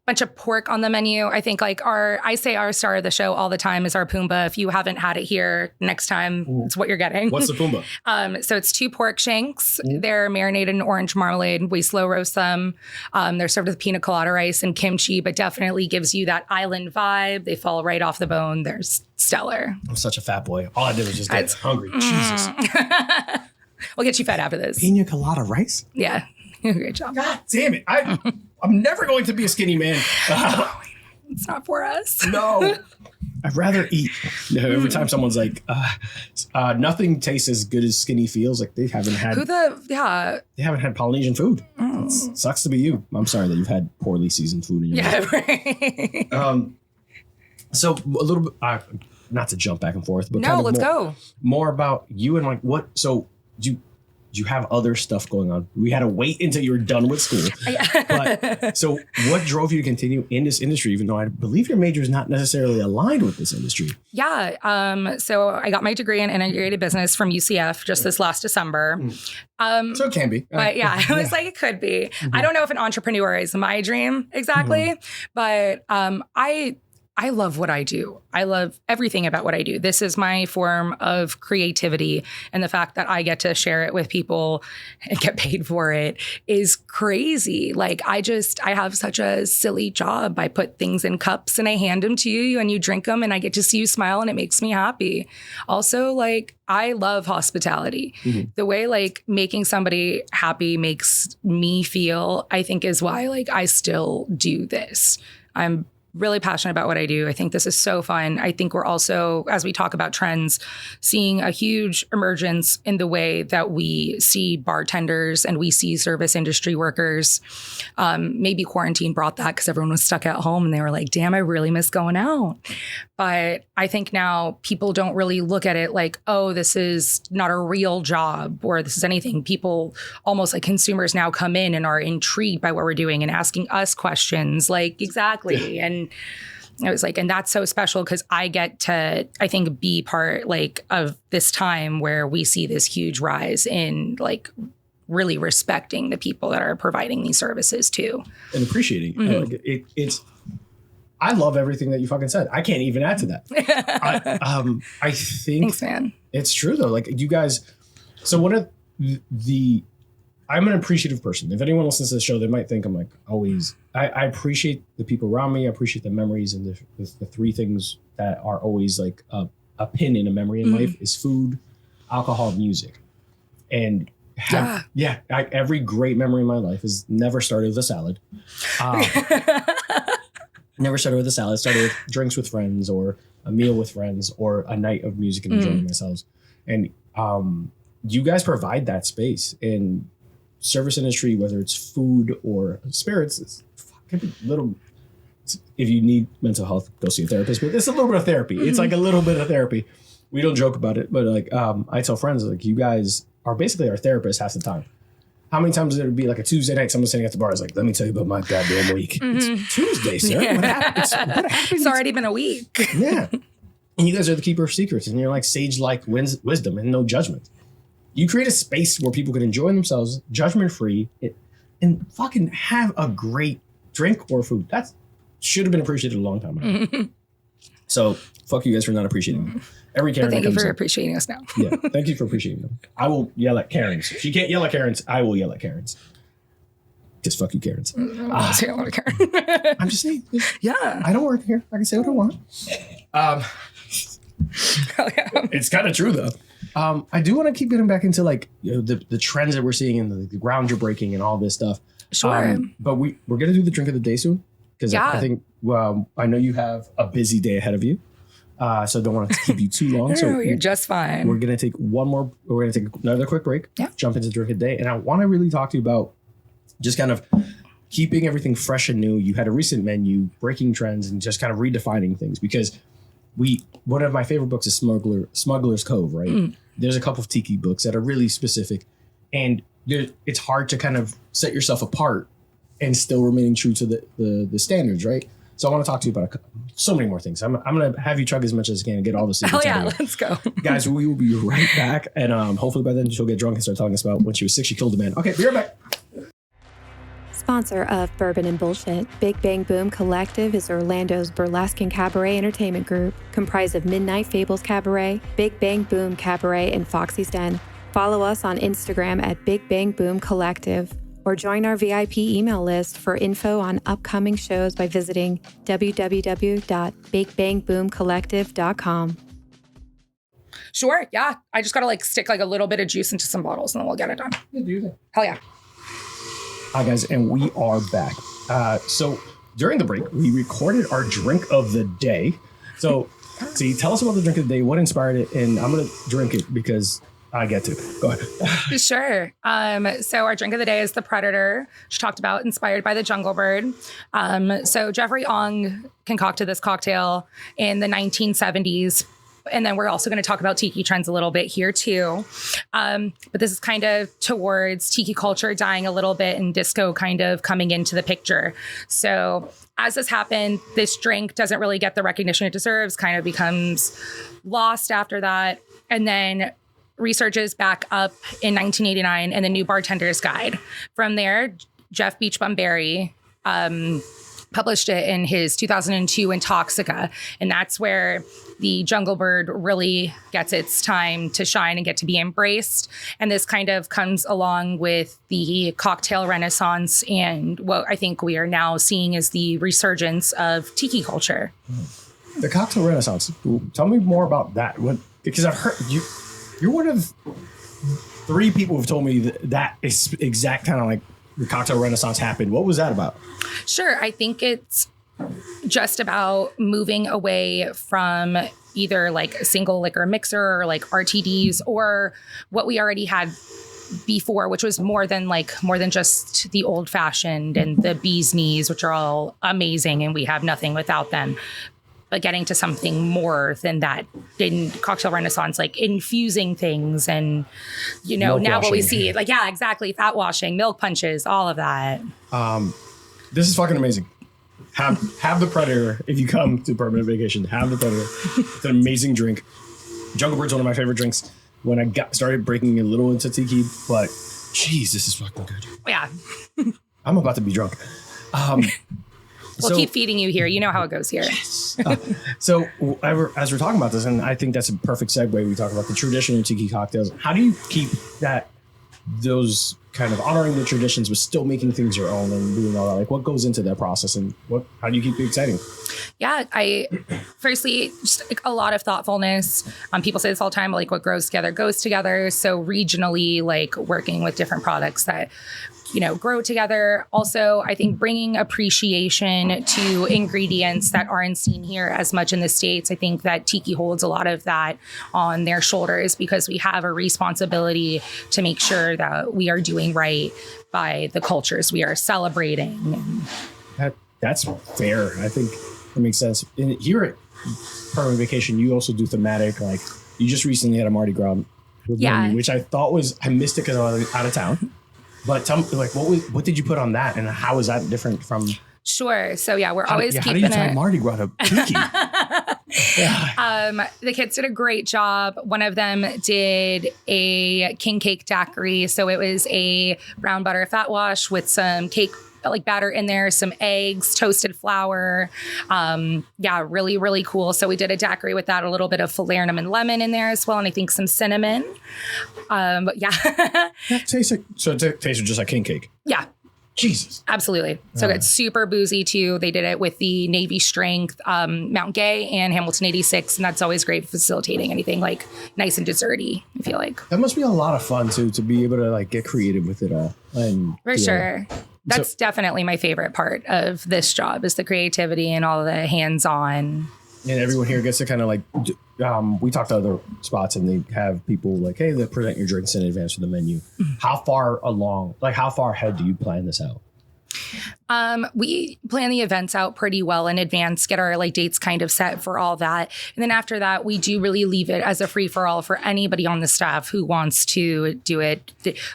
bunch of pork on the menu. I think like I say our star of the show all the time is our Pumbaa. If you haven't had it here, next time it's what you're getting. What's the Pumbaa? So it's 2 pork shanks. They're marinated in orange marmalade. We slow roast them. They're served with pina colada rice and kimchi, but definitely gives you that island vibe. They fall right off the bone. They're stellar. I'm such a fat boy. All I did was just get hungry. Jesus. We'll get you fed after this. Pina colada rice? Yeah. Great job. God damn it. I'm never going to be a skinny man. It's not for us. No. I'd rather eat. Every time someone's like, nothing tastes as good as skinny feels, like they haven't had they haven't had Polynesian food. Sucks to be you. I'm sorry that you've had poorly seasoned food in your life. Right. So a little bit, not to jump back and forth, but no, let's go. More about you and like what. So do you have other stuff going on? We had to wait until you were done with school. But, so what drove you to continue in this industry, even though I believe your major is not necessarily aligned with this industry? Yeah. So I got my degree in integrated business from UCF just this last December. So it can be. But yeah, it was like, it could be. I don't know if an entrepreneur is my dream exactly, but I love what I do. I love everything about what I do. This is my form of creativity. And the fact that I get to share it with people and get paid for it is crazy. Like, I have such a silly job. I put things in cups and I hand them to you and you drink them and I get to see you smile and it makes me happy. Also, like, I love hospitality. The way like making somebody happy makes me feel, I think is why like I still do this. I'm really passionate about what I do. I think this is so fun. I think we're also, as we talk about trends, seeing a huge emergence in the way that we see bartenders and we see service industry workers. Maybe quarantine brought that because everyone was stuck at home and they were like, damn, I really miss going out. But I think now people don't really look at it like, oh, this is not a real job or this is anything. People, almost like consumers, now come in and are intrigued by what we're doing and asking us questions like, exactly. And I was like, and that's so special because I get to, I think, be part like of this time where we see this huge rise in like really respecting the people that are providing these services too. And appreciating. Like I love everything that you fucking said. I can't even add to that. I think thanks, man. It's true though. Like you guys, so one of I'm an appreciative person. If anyone listens to the show, they might think I'm like always, I appreciate the people around me. I appreciate the memories and the three things that are always like a pin in a memory in life is food, alcohol, music. And every great memory in my life has never started with a salad. Never started with a salad. Started with drinks with friends or a meal with friends or a night of music and enjoying myself. And you guys provide that space in service industry, whether it's food or spirits. It's fucking little. If you need mental health, go see a therapist. But it's a little bit of therapy. It's like a little bit of therapy. We don't joke about it, but like I tell friends, like you guys are basically our therapists half the time. How many times it would be like a Tuesday night, someone sitting at the bar is like, let me tell you about my goddamn week. It's Tuesday, sir. Yeah. What happened? It's already been a week. Yeah. And you guys are the keeper of secrets and you're like sage-like wisdom and no judgment. You create a space where people can enjoy themselves, judgment-free, and fucking have a great drink or food. That should have been appreciated a long time ago. So fuck you guys for not appreciating them. Every Karen Thank you for in. appreciating us now. Yeah, thank you for appreciating them. I will yell at Karens. If you can't yell at Karens, I will yell at Karens. Just fuck you, Karens. I'm just saying. Yeah. I don't work here. I can say what I want. It's kind of true though. I do want to keep getting back into like the trends that we're seeing and the ground you're breaking and all this stuff. Sure. But we're gonna do the drink of the day soon because I think I know you have a busy day ahead of you. So I don't want to keep you too long. So you're just fine. We're gonna take we're gonna take another quick break. Yeah. Jump into the drink of the day, and I want to really talk to you about just kind of keeping everything fresh and new. You had a recent menu, breaking trends, and just kind of redefining things because one of my favorite books is Smuggler's Cove, right? There's a couple of tiki books that are really specific, and it's hard to kind of set yourself apart and still remaining true to the standards, right? So I want to talk to you about so many more things. I'm going to have you chug as much as I can and get all the secrets. Oh yeah, let's go. Guys, we will be right back. And hopefully by then she'll get drunk and start telling us about when she was 6, she killed a man. Okay, be right back. Sponsor of Bourbon and Bullshit, Big Bang Boom Collective is Orlando's burlesque and cabaret entertainment group, comprised of Midnight Fables Cabaret, Big Bang Boom Cabaret, and Foxy's Den. Follow us on Instagram at Big Bang Boom Collective, or join our VIP email list for info on upcoming shows by visiting www.bigbangboomcollective.com. Sure, yeah. I just gotta stick a little bit of juice into some bottles and then we'll get it done. Yeah, do that. Hell yeah. Hi guys, and we are back. So during the break, we recorded our drink of the day. It's So, see, tell us about the drink of the day. What inspired it? And I'm going to drink it because I get to. Go ahead. Sure. So our drink of the day is the Predator, which talked about inspired by the jungle bird. So Jeffrey Ong concocted this cocktail in the 1970s. And then we're also going to talk about tiki trends a little bit here too. But this is kind of towards tiki culture dying a little bit and disco kind of coming into the picture. So as this happened, this drink doesn't really get the recognition it deserves, kind of becomes lost after that. And then resurges back up in 1989 in the New Bartender's Guide. From there, Jeff Beachbum-Berry published it in his 2002 Intoxica. And that's where the jungle bird really gets its time to shine and get to be embraced. And this kind of comes along with the cocktail renaissance and what I think we are now seeing is the resurgence of tiki culture. The cocktail renaissance. Tell me more about that. Because I've heard you're one of 3 people who've told me that is exact kind of like the cocktail renaissance happened. What was that about? Sure. I think it's just about moving away from either like a single liquor mixer or like RTDs or what we already had before, which was more than just the old fashioned and the bee's knees, which are all amazing and we have nothing without them. But getting to something more than that in cocktail renaissance, like infusing things and, milk now washing. What we see, like, yeah, exactly. Fat washing, milk punches, all of that. This is fucking amazing. Have the Predator. If you come to Permanent Vacation, have the Predator. It's an amazing drink. Jungle Bird's one of my favorite drinks when I started breaking a little into tiki, but geez, this is fucking good. Yeah. I'm about to be drunk. We'll keep feeding you here. You know how it goes here. Yes. So as we're talking about this, and I think that's a perfect segue, we talk about the traditional tiki cocktails. How do you keep those kind of honoring the traditions but still making things your own and doing all that? Like what goes into that process and how do you keep it exciting? Yeah, firstly, just like a lot of thoughtfulness. People say this all the time, like what grows together goes together. So regionally, like working with different products that grow together. Also, I think bringing appreciation to ingredients that aren't seen here as much in the States. I think that tiki holds a lot of that on their shoulders because we have a responsibility to make sure that we are doing right by the cultures we are celebrating. That's fair. I think that makes sense. Here at Permanent Vacation, you also do thematic. Like you just recently had a Mardi Gras menu, which I thought I missed it because I was out of town. But tell me, like, what did you put on that, and how is that different from? Sure. So we're always keeping how do you tie Mardi Gras to tiki? The kids did a great job. One of them did a king cake daiquiri, so it was a brown butter fat wash with some cake like batter in there, some eggs, toasted flour. Really, really cool. So we did a daiquiri with that, a little bit of falernum and lemon in there as well, and I think some cinnamon. But yeah. It tasted just like king cake. Yeah. Jesus. Absolutely. So it's super boozy too. They did it with the Navy Strength, Mount Gay and Hamilton 86. And that's always great for facilitating anything like nice and desserty, I feel like. That must be a lot of fun too, to be able to like get creative with it all. And for sure. That's definitely my favorite part of this job is the creativity and all the hands-on. And everyone here gets to kind of like, we talked to other spots and they have people like, hey, they present your drinks in advance for the menu. Mm-hmm. How far ahead do you plan this out? We plan the events out pretty well in advance, get our like dates kind of set for all that. And then after that, we do really leave it as a free for all for anybody on the staff who wants to do it.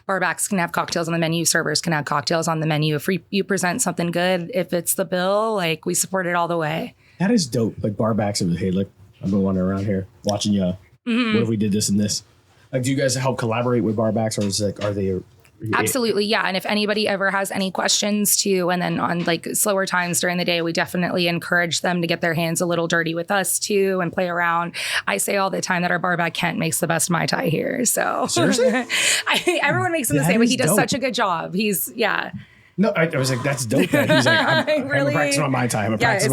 Barbacks can have cocktails on the menu. Servers can have cocktails on the menu. If you present something good, if it's the bill, like we support it all the way. That is dope. Like barbacks and hey, look, I've been wandering around here watching you. Mm-hmm. What if we did this and this? Like, do you guys help collaborate with barbacks or is it like, are they... Absolutely. Yeah. And if anybody ever has any questions too, and then on like slower times during the day, we definitely encourage them to get their hands a little dirty with us too and play around. I say all the time that our barback Kent makes the best Mai Tai here. So seriously, everyone makes him the same, but he does such a good job. No, I was like, that's dope. That he's like, I'm practicing my Mai Tai. I'm practicing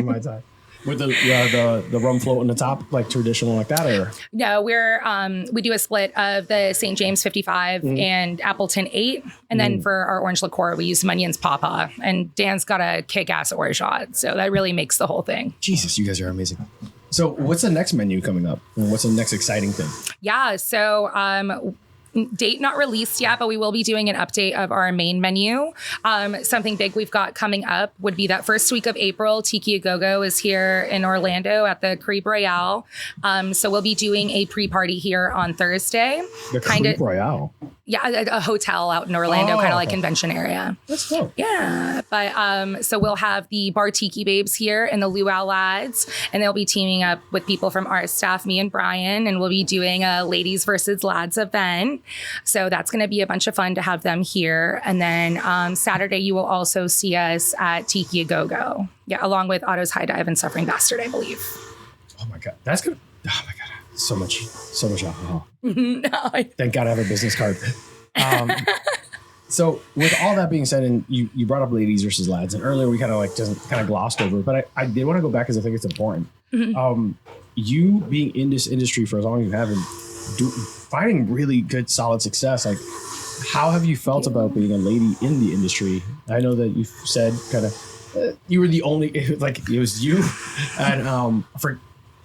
my Mai Tai. With the rum float on the top, like traditional like that, or? No, we do a split of the St. James 55 and Appleton 8. And then for our orange liqueur, we use Munyon's Papa. And Dan's got a kick-ass orgeat. So that really makes the whole thing. Jesus, you guys are amazing. So what's the next menu coming up? And what's the next exciting thing? Yeah, so date not released yet, but we will be doing an update of our main menu. Something big we've got coming up would be that first week of April. Tiki A Go-Go is here in Orlando at the Creep Royale. So we'll be doing a pre-party here on Thursday. The Creep Royale? Yeah, a hotel out in Orlando, kind of like convention area. That's dope. Yeah, but so we'll have the Bar Tiki Babes here and the Luau Lads, and they'll be teaming up with people from our staff, me and Brian, and we'll be doing a ladies versus lads event. So that's going to be a bunch of fun to have them here. And then Saturday, you will also see us at Tiki A Go-Go. Yeah, along with Otto's High Dive and Suffering Bastard, I believe. Oh my God, that's good. Oh my God. So much alcohol. No, Thank God I have a business card. So with all that being said, and you brought up ladies versus lads, and earlier we kind of glossed over it, but I did want to go back because I think it's important. You being in this industry for as long as you have, and finding really good, solid success, like how have you felt about being a lady in the industry? I know that you said kind of you were the only, like it was you and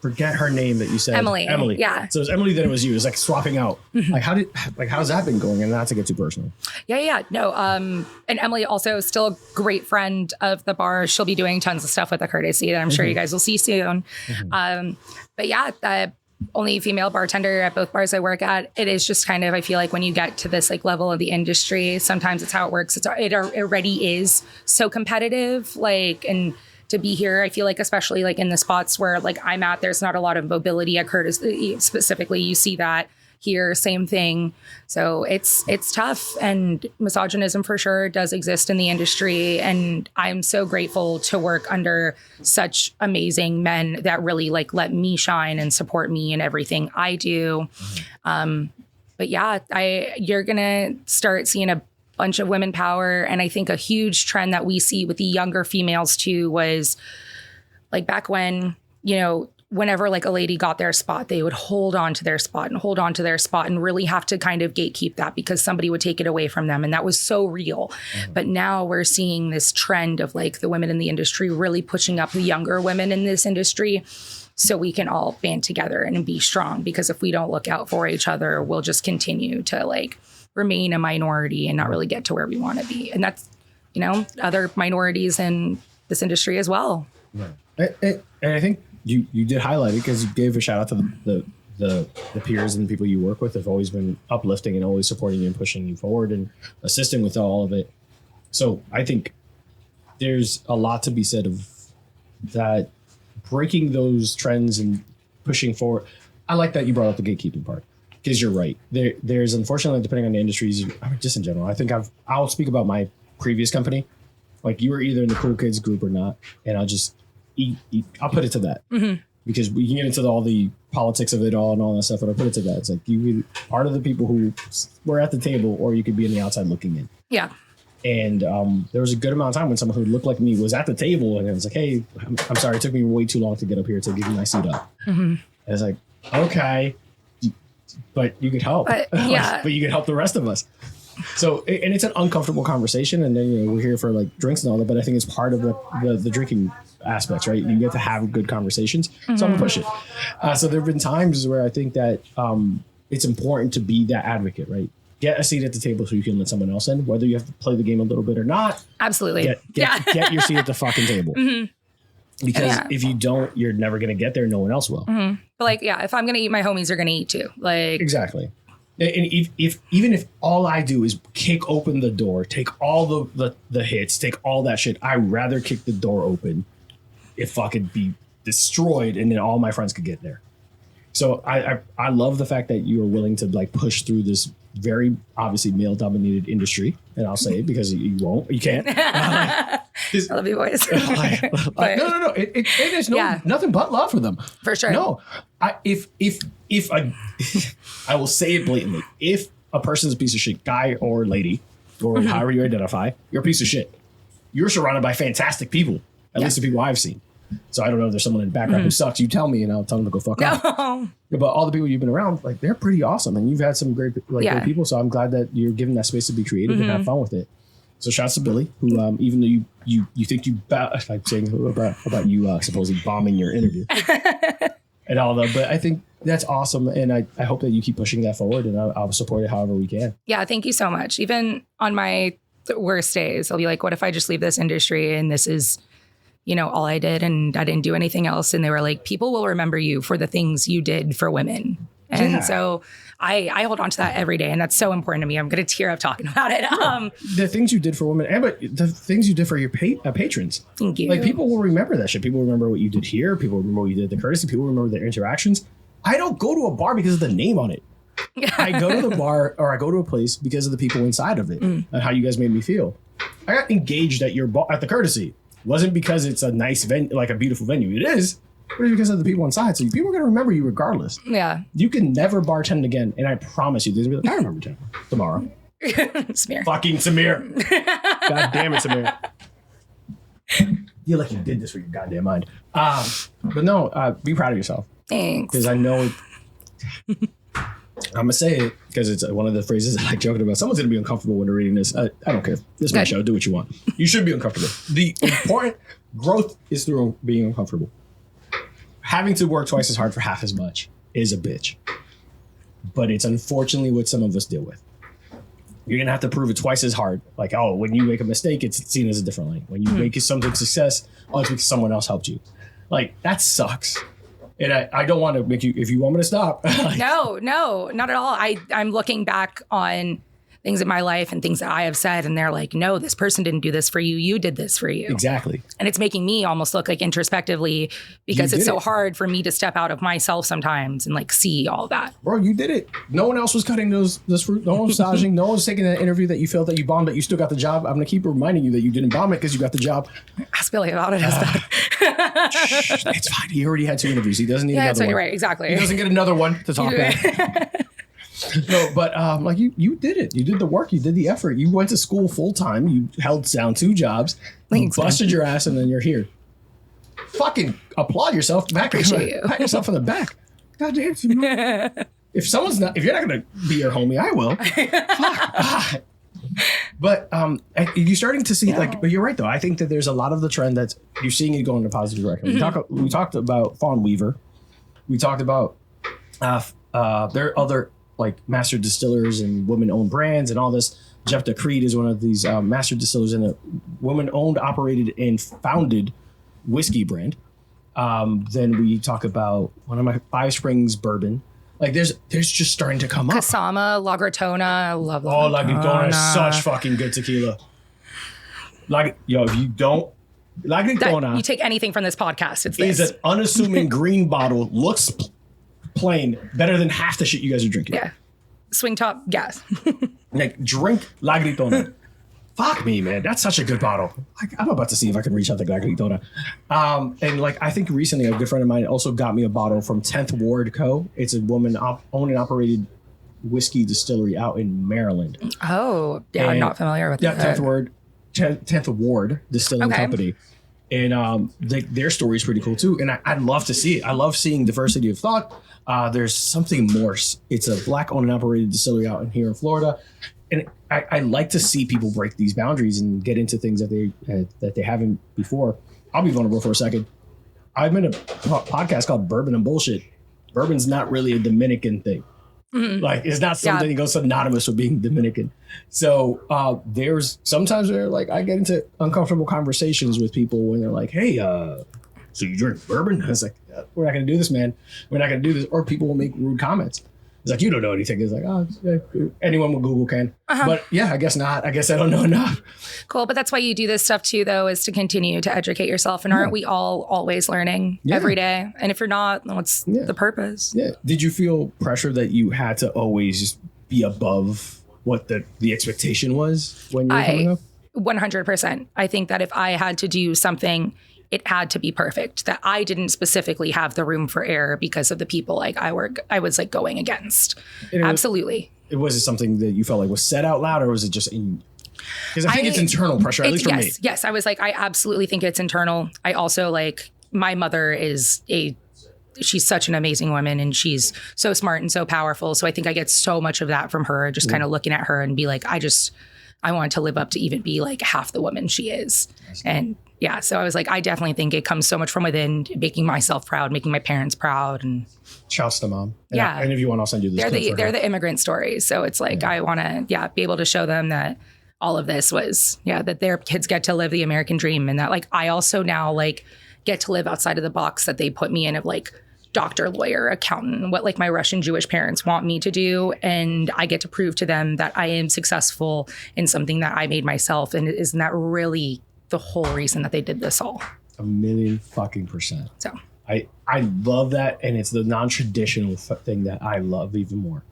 forget her name that you said. Emily. Yeah. So it was Emily, then it was you. It was like swapping out. How's that been going? And not to get too personal. Yeah. No. And Emily also still a great friend of the bar. She'll be doing tons of stuff with the courtesy that I'm sure you guys will see soon. But yeah, the only female bartender at both bars I work at. It is just kind of, I feel like when you get to this like level of the industry, sometimes it's how it works. It already is so competitive, and to be here, I feel like, especially like in the spots where like I'm at, there's not a lot of mobility at courtesy. Specifically, you see that here, same thing. So it's tough, and misogynism for sure does exist in the industry. And I'm so grateful to work under such amazing men that really like let me shine and support me in everything I do. But yeah, you're gonna start seeing a bunch of women power. And I think a huge trend that we see with the younger females too was like back when, whenever like a lady got their spot, they would hold on to their spot and really have to kind of gatekeep that because somebody would take it away from them. And that was so real. But now we're seeing this trend of like the women in the industry really pushing up the younger women in this industry so we can all band together and be strong, because if we don't look out for each other, we'll just continue to like remain a minority and not really get to where we want to be. And that's, other minorities in this industry as well. Right. And I think you did highlight it because you gave a shout out to the peers and the people you work with have always been uplifting and always supporting you and pushing you forward and assisting with all of it. So I think there's a lot to be said of that, breaking those trends and pushing forward. I like that you brought up the gatekeeping part. Because you're right. There's unfortunately, depending on the industries, just in general, I think I'll speak about my previous company. Like you were either in the cool kids group or not. And I'll just I'll put it to that. Because we can get into all the politics of it all and all that stuff, but I'll put it to that. It's like you be part of the people who were at the table, or you could be on the outside looking in. Yeah. And there was a good amount of time when someone who looked like me was at the table and it was like, hey, I'm sorry, it took me way too long to get up here to give you my seat up. And it's like, okay. But you could help. But you could help the rest of us. So, and it's an uncomfortable conversation. And then, we're here for like drinks and all that. But I think it's part of the drinking aspects, right? You get to have good conversations. So I'm going to push it. So there have been times where I think that it's important to be that advocate, right? Get a seat at the table so you can let someone else in, whether you have to play the game a little bit or not. Absolutely. Get your seat at the fucking table. Because if you don't, you're never going to get there. No one else will. But if I'm going to eat, my homies are going to eat too. Exactly. And even if all I do is kick open the door, take all the hits, take all that shit, I'd rather kick the door open if I could be destroyed and then all my friends could get there. So I love the fact that you are willing to like push through this very obviously male dominated industry. And I'll say it because you can't. I love you boys. No. It is nothing but love for them. For sure. No, I will say it blatantly. If a person's a piece of shit, guy or lady, or however you identify, you're a piece of shit. You're surrounded by fantastic people. At least the people I've seen. So I don't know if there's someone in the background who sucks. You tell me and I'll tell them to go fuck off. Yeah, but all the people you've been around, like they're pretty awesome. And you've had some great great people. So I'm glad that you're given that space to be creative and have fun with it. So shouts to Billy, who even though you think I'm saying about you supposedly bombing your interview and all that, but I think that's awesome. And I hope that you keep pushing that forward, and I'll support it however we can. Yeah, thank you so much. Even on my worst days, I'll be like, what if I just leave this industry and this is, all I did and I didn't do anything else? And they were like, people will remember you for the things you did for women. And so I hold on to that every day. And that's so important to me. I'm going to tear up talking about it. The things you did for women, but the things you did for your patrons. Thank you. Like people will remember that shit. People remember what you did here. People remember what you did at the courtesy. People remember their interactions. I don't go to a bar because of the name on it. I go to the bar or I go to a place because of the people inside of it and how you guys made me feel. I got engaged at at the courtesy. Wasn't because it's a nice venue, like a beautiful venue. It is, but it's because of the people inside. So people are going to remember you regardless. Yeah. You can never bartend again. And I promise you, they're going to be like, I remember Tamara. Samir. Fucking Samir. God damn it, Samir. You like you did this with your goddamn mind. But no, be proud of yourself. Thanks. Because I know I'm going to say it because it's one of the phrases I like joking about. Someone's going to be uncomfortable when they're reading this. I don't care. This is my show. Do what you want. You should be uncomfortable. The important growth is through being uncomfortable. Having to work twice as hard for half as much is a bitch. But it's unfortunately what some of us deal with. You're going to have to prove it twice as hard. Like, when you make a mistake, it's seen as a different light. When you make something success, it's because someone else helped you. Like, that sucks. And I don't want to make you, if you want me to stop. No, not at all. I'm looking back on things in my life and things that I have said, and they're like, no, this person didn't do this for you. You did this for you. Exactly. And it's making me almost look like introspectively because it's so hard for me to step out of myself sometimes and like see all that. Bro, you did it. No one else was cutting this fruit. No one was massaging. No one was taking that interview that you felt that you bombed, but you still got the job. I'm going to keep reminding you that you didn't bomb it because you got the job. Ask Billy about it. It's fine. He already had 2 interviews. He doesn't need another one. You're right. Exactly. He doesn't get another one to talk about. No, but like you did it. You did the work. You did the effort. You went to school full time. You held down 2 jobs. Thanks, you busted your ass, and then you're here. Fucking applaud yourself. Pat yourself on the back. God damn. If you're not gonna be your homie, I will. Fuck. But you're starting to see but you're right though. I think that there's a lot of the trend that you're seeing it go in a positive direction. We talked about Fawn Weaver. We talked about there are other like master distillers and women-owned brands and all this. Jeff DeCreed is one of these master distillers in a woman-owned, operated, and founded whiskey brand. Then we talk about one of my Five Springs bourbon. Like there's just starting to come up. Kasama, Lagratona, I love that. Oh, Lagratona is such fucking good tequila. If you don't, Lagratona. You take anything from this podcast, it's is this. An unassuming green bottle, looks plain, better than half the shit you guys are drinking. Yeah. Swing top gas. Like drink Lagratona. Fuck me, man. That's such a good bottle. Like, I'm about to see if I can reach out to Lagratona. And like, I think recently a good friend of mine also got me a bottle from 10th Ward Co. It's a woman owned and operated whiskey distillery out in Maryland. Oh, yeah. I'm not familiar with that. 10th Ward Distilling Company. And their story is pretty cool too. And I'd love to see it. I love seeing diversity of thought. There's something more. It's a black owned and operated distillery out here in Florida. And I like to see people break these boundaries and get into things that they haven't before. I'll be vulnerable for a second. I'm in a podcast called Bourbon and Bullshit. Bourbon's not really a Dominican thing. Mm-hmm. Like it's not something that goes synonymous with being Dominican. So there's sometimes where like I get into uncomfortable conversations with people when they're like, "Hey, so you drink bourbon?" I was like, "We're not going to do this, man. We're not going to do this." Or people will make rude comments. It's like, you don't know anything. It's like, anyone with Google can. But yeah, I guess not. I guess I don't know enough. Cool. But that's why you do this stuff too, though, is to continue to educate yourself. And aren't we all always learning every day? And if you're not, then what's the purpose? Yeah. Did you feel pressure that you had to always be above what the expectation was when you were coming up? 100%. I think that if I had to do something, it had to be perfect, that I didn't specifically have the room for error because of the people like I was like going against. Absolutely. Was it something that you felt like was said out loud, or was it just because I think it's internal pressure, at least for me. Yes. I was like, I absolutely think it's internal. I also like, my mother she's such an amazing woman, and she's so smart and so powerful. So I think I get so much of that from her, just kind of looking at her and be like, I want to live up to even be like half the woman she is. And yeah, so I was like, I definitely think it comes so much from within, making myself proud, making my parents proud. And shouts to mom. Yeah. And if you want, I'll send you this. They're the immigrant stories. So it's like, I want to, be able to show them that all of this was, that their kids get to live the American dream. And that like, I also now like get to live outside of the box that they put me in of like doctor, lawyer, accountant, what like my Russian Jewish parents want me to do. And I get to prove to them that I am successful in something that I made myself. And isn't that really the whole reason that they did this all? 1,000,000%. So I love that. And it's the non-traditional thing that I love even more,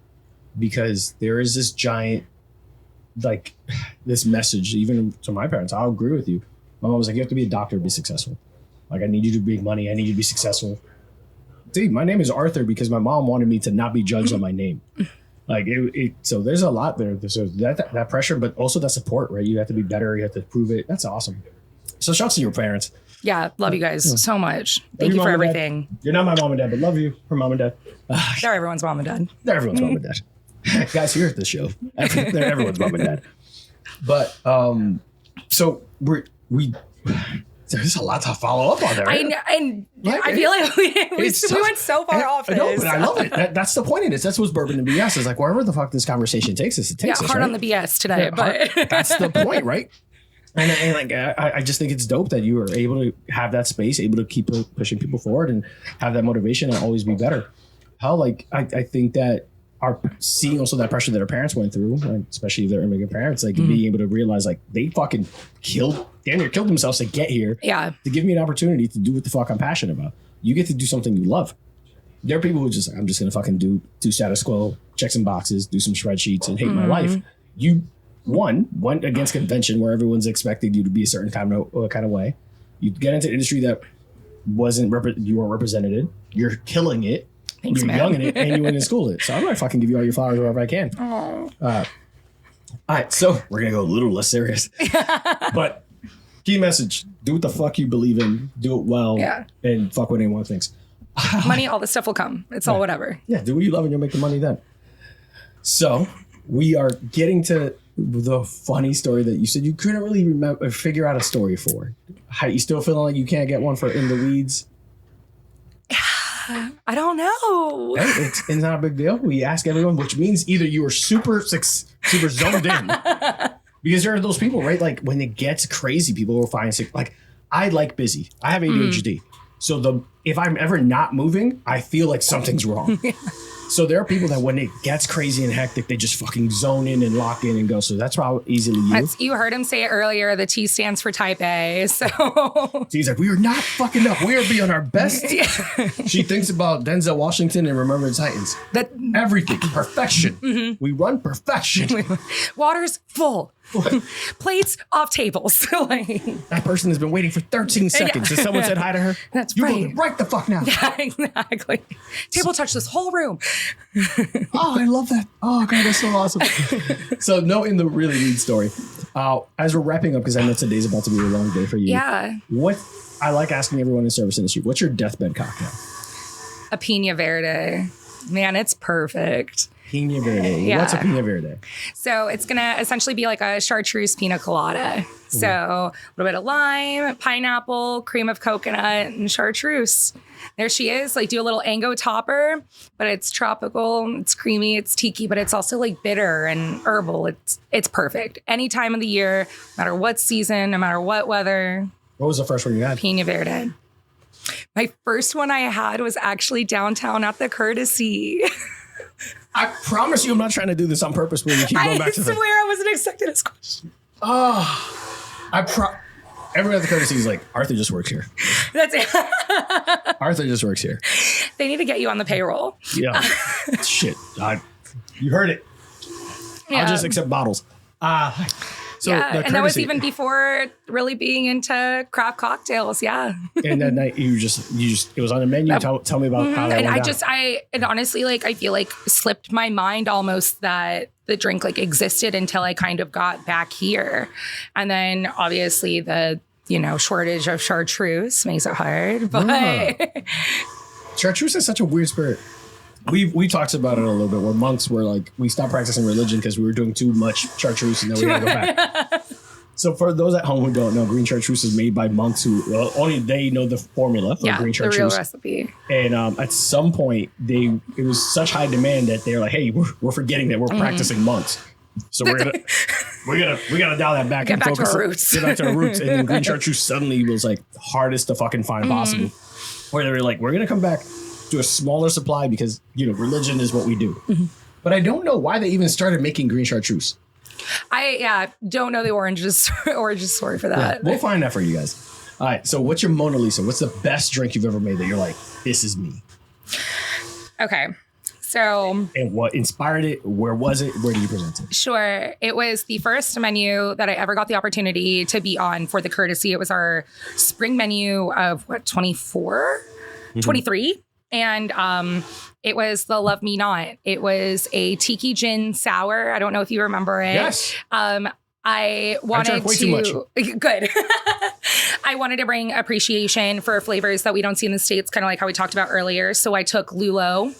because there is this giant, like this message, even to my parents, I'll agree with you. My mom was like, you have to be a doctor to be successful. Like, I need you to make money. I need you to be successful. Dude, my name is Arthur because my mom wanted me to not be judged on my name. Like so there's a lot there. So that pressure, but also that support, right? You have to be better. You have to prove it. That's awesome. So shouts to your parents. Yeah. Love you guys so much. Thank you for everything. You're not my mom and dad, but love you for mom and dad. They're everyone's mom and dad. They're everyone's mom and dad. Guys here at the show, they're everyone's mom and dad. But so we there's a lot to follow up on there. I know, and I feel like we went so far off this. No, but I love it. That's the point of this. That's what's Bourbon and BS. Is like wherever the fuck this conversation takes us, it takes us. Hard right? on the BS today, but that's the point, right? And like I just think it's dope that you are able to have that space, able to keep pushing people forward, and have that motivation and always be better. How like I think that seeing also that pressure that our parents went through, like, especially if they're immigrant parents, like being able to realize like they fucking damn near killed themselves to get here. Yeah. To give me an opportunity to do what the fuck I'm passionate about. You get to do something you love. There are people who I'm just gonna fucking do status quo, check some boxes, do some spreadsheets, and hate my life. You went against convention where everyone's expecting you to be a certain kind of way. You get into an industry that you weren't represented. You're killing it. Thanks, You're man. young in it, and you went to school it. So I'm gonna fucking give you all your flowers wherever I can. Oh. All right, so we're gonna go a little less serious, but key message: do what the fuck you believe in, do it well, and fuck what anyone thinks. Money, all this stuff will come. It's all whatever. Yeah, do what you love, and you'll make the money then. So we are getting to the funny story that you said you couldn't really figure out a story for. How you still feeling like you can't get one for In the Weeds? I don't know. It's not a big deal. We ask everyone, which means either you are super zoned in, because there are those people, right? Like when it gets crazy, people will find like I like busy. I have ADHD, so if I'm ever not moving, I feel like something's wrong. So there are people that when it gets crazy and hectic, they just fucking zone in and lock in and go. So that's how easily You heard him say it earlier. The T stands for type A. So he's like, we are not fucking up. We are being our best. She thinks about Denzel Washington and Remembrance Titans. Everything. Perfection. We run perfection. Water's full. Plates off tables. That person has been waiting for 13 seconds. Has someone said hi to her? That's you right. Right the fuck now. Yeah, exactly. Table touched this whole room. Oh, I love that. Oh, God, that's so awesome. So, no, in the really neat story. As we're wrapping up, because I know today's about to be a long day for you. Yeah. What I like asking everyone in the service industry, what's your deathbed cocktail? A Pina Verde. Man, it's perfect. Pina Verde. Yeah. What's a Pina Verde? So it's going to essentially be like a chartreuse pina colada. So a little bit of lime, pineapple, cream of coconut, and chartreuse. There she is. Like do a little Ango topper, but it's tropical, it's creamy, it's tiki, but it's also like bitter and herbal. It's perfect. Any time of the year, no matter what season, no matter what weather. What was the first one you had? Pina Verde. My first one I had was actually downtown at the Courtesy. I promise you I'm not trying to do this on purpose, but you keep going back to I swear I wasn't expecting this question. Everyone at the Courtesy is like, Arthur just works here. That's it. Arthur just works here. They need to get you on the payroll. Yeah. Shit. You heard it. Yeah. I'll just accept bottles. So and that was even before really being into craft cocktails. Yeah. And that night you just it was on the menu. Tell me about how that went down. And honestly, like I feel like slipped my mind almost that the drink like existed until I kind of got back here. And then obviously the shortage of chartreuse makes it hard. But Chartreuse is such a weird spirit. We talked about it a little bit where monks were like, we stopped practicing religion because we were doing too much chartreuse and then we got to go back. So for those at home who don't know, green chartreuse is made by monks who only they know the formula for green chartreuse. The real recipe. And at some point, it was such high demand that they're like, hey, we're forgetting that we're practicing monks. So we gotta dial that back and focus. Get back to our roots. And then green chartreuse suddenly was like hardest to fucking find possible. Where they were like, we're gonna come back to a smaller supply because religion is what we do. But I don't know why they even started making green chartreuse. I don't know the origin story for that. Yeah, we'll find that for you guys. All right. So what's your Mona Lisa? What's the best drink you've ever made that you're like, this is me? Okay. So. And what inspired it? Where was it? Where did you present it? Sure. It was the first menu that I ever got the opportunity to be on for the courtesy. It was our spring menu of 24? 23. And it was the Love Me Not. It was a tiki gin sour. I don't know if you remember it. Yes. I wanted way to. Too much. Good. I wanted to bring appreciation for flavors that we don't see in the States, kind of like how we talked about earlier. So I took Lulo,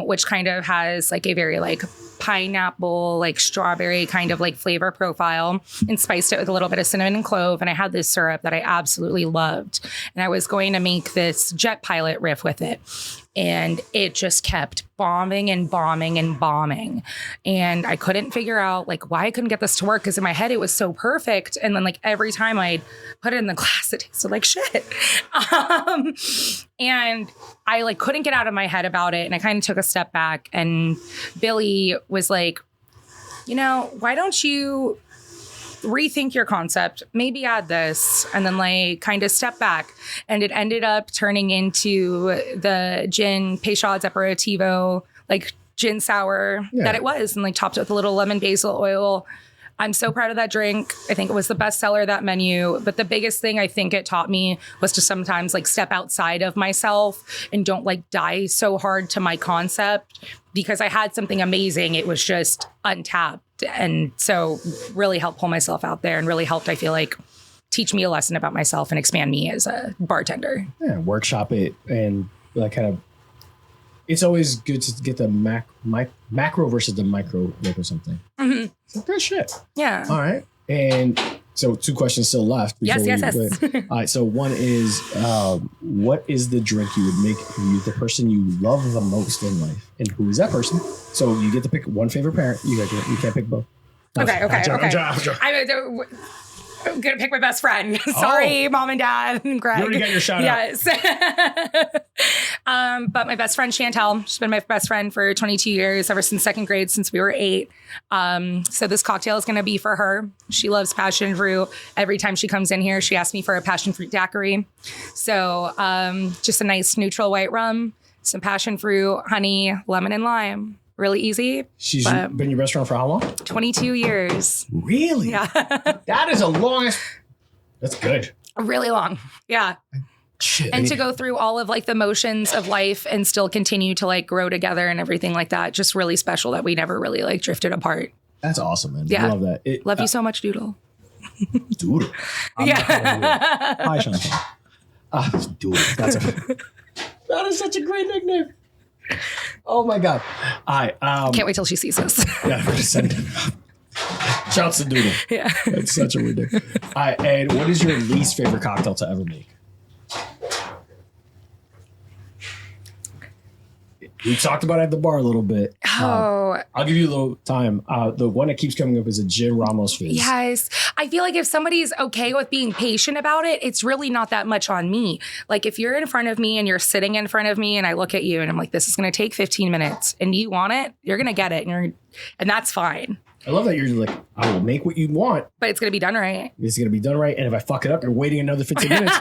which kind of has like a very like pineapple, like strawberry kind of like flavor profile, and spiced it with a little bit of cinnamon and clove. And I had this syrup that I absolutely loved. And I was going to make this jet pilot riff with it. And it just kept bombing and bombing and bombing. And I couldn't figure out like why I couldn't get this to work, because in my head it was so perfect. And then like every time I'd put it in the glass, it tasted like shit. And I like couldn't get out of my head about it. And I kind of took a step back, and Billy was like, why don't you rethink your concept, maybe add this, and then like kind of step back. And it ended up turning into the gin Peychaud's aperitivo, like gin sour that it was, and like topped it with a little lemon basil oil. I'm so proud of that drink. I think it was the best seller of that menu. But the biggest thing I think it taught me was to sometimes like step outside of myself and don't like die so hard to my concept, because I had something amazing. It was just untapped. And so really helped pull myself out there, and really helped, I feel like, teach me a lesson about myself and expand me as a bartender. Yeah, workshop it, and like kind of, it's always good to get the macro versus the micro look or something. It's good shit. Yeah. All right. And so 2 questions still left. Yes. All right. So one is, what is the drink you would make you the person you love the most in life? And who is that person? So you get to pick one favorite parent. You can't pick both. Okay. I'm going to pick my best friend. Sorry, Mom and Dad and Greg. You already got your shout out. Yes. But my best friend, Chantel, she's been my best friend for 22 years, ever since 2nd grade, since we were 8. So this cocktail is going to be for her. She loves passion fruit. Every time she comes in here, she asks me for a passion fruit daiquiri. So just a nice neutral white rum, some passion fruit, honey, lemon, and lime. Really easy. She's been your best friend for how long? 22 years. Really? Yeah. That is a long. That's good. Really long. Yeah. Shit. And to go through all of like the motions of life and still continue to like grow together and everything like that. Just really special that we never really like drifted apart. That's awesome, man. Yeah. I love that. Love you so much, Doodle. Doodle. Hi, Chantal. Doodle. That is such a great nickname. Oh my God. I can't wait till she sees this. Yeah, we're just sending. Shouts to Doodle. Yeah. That's such a ridiculous. And what is your least favorite cocktail to ever make? We talked about it at the bar a little bit. I'll give you a little time. The one that keeps coming up is a Gin Ramos fizz. Yes. I feel like if somebody's okay with being patient about it, it's really not that much on me. Like if you're in front of me and you're sitting in front of me and I look at you and I'm like, this is going to take 15 minutes and you want it, you're going to get it. And that's fine. I love that you're like, I will make what you want. But it's going to be done right. It's going to be done right. And if I fuck it up, you're waiting another 15 minutes.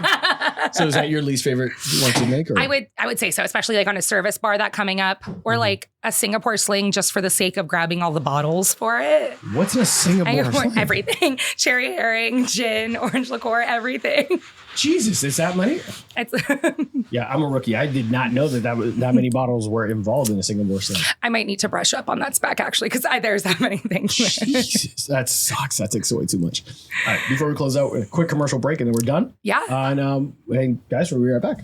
So is that your least favorite one to make? Or? I would say so, especially like on a service bar that coming up, or like a Singapore sling just for the sake of grabbing all the bottles for it. What's in a Singapore sling? Everything. Cherry herring, gin, orange liqueur, everything. Jesus, it's that many? Yeah, I'm a rookie. I did not know that many bottles were involved in a single more sling. I might need to brush up on that spec actually, because there's that many things. Jesus, that sucks. That takes away too much. All right, before we close out, a quick commercial break and then we're done. Yeah. And guys, we'll be right back.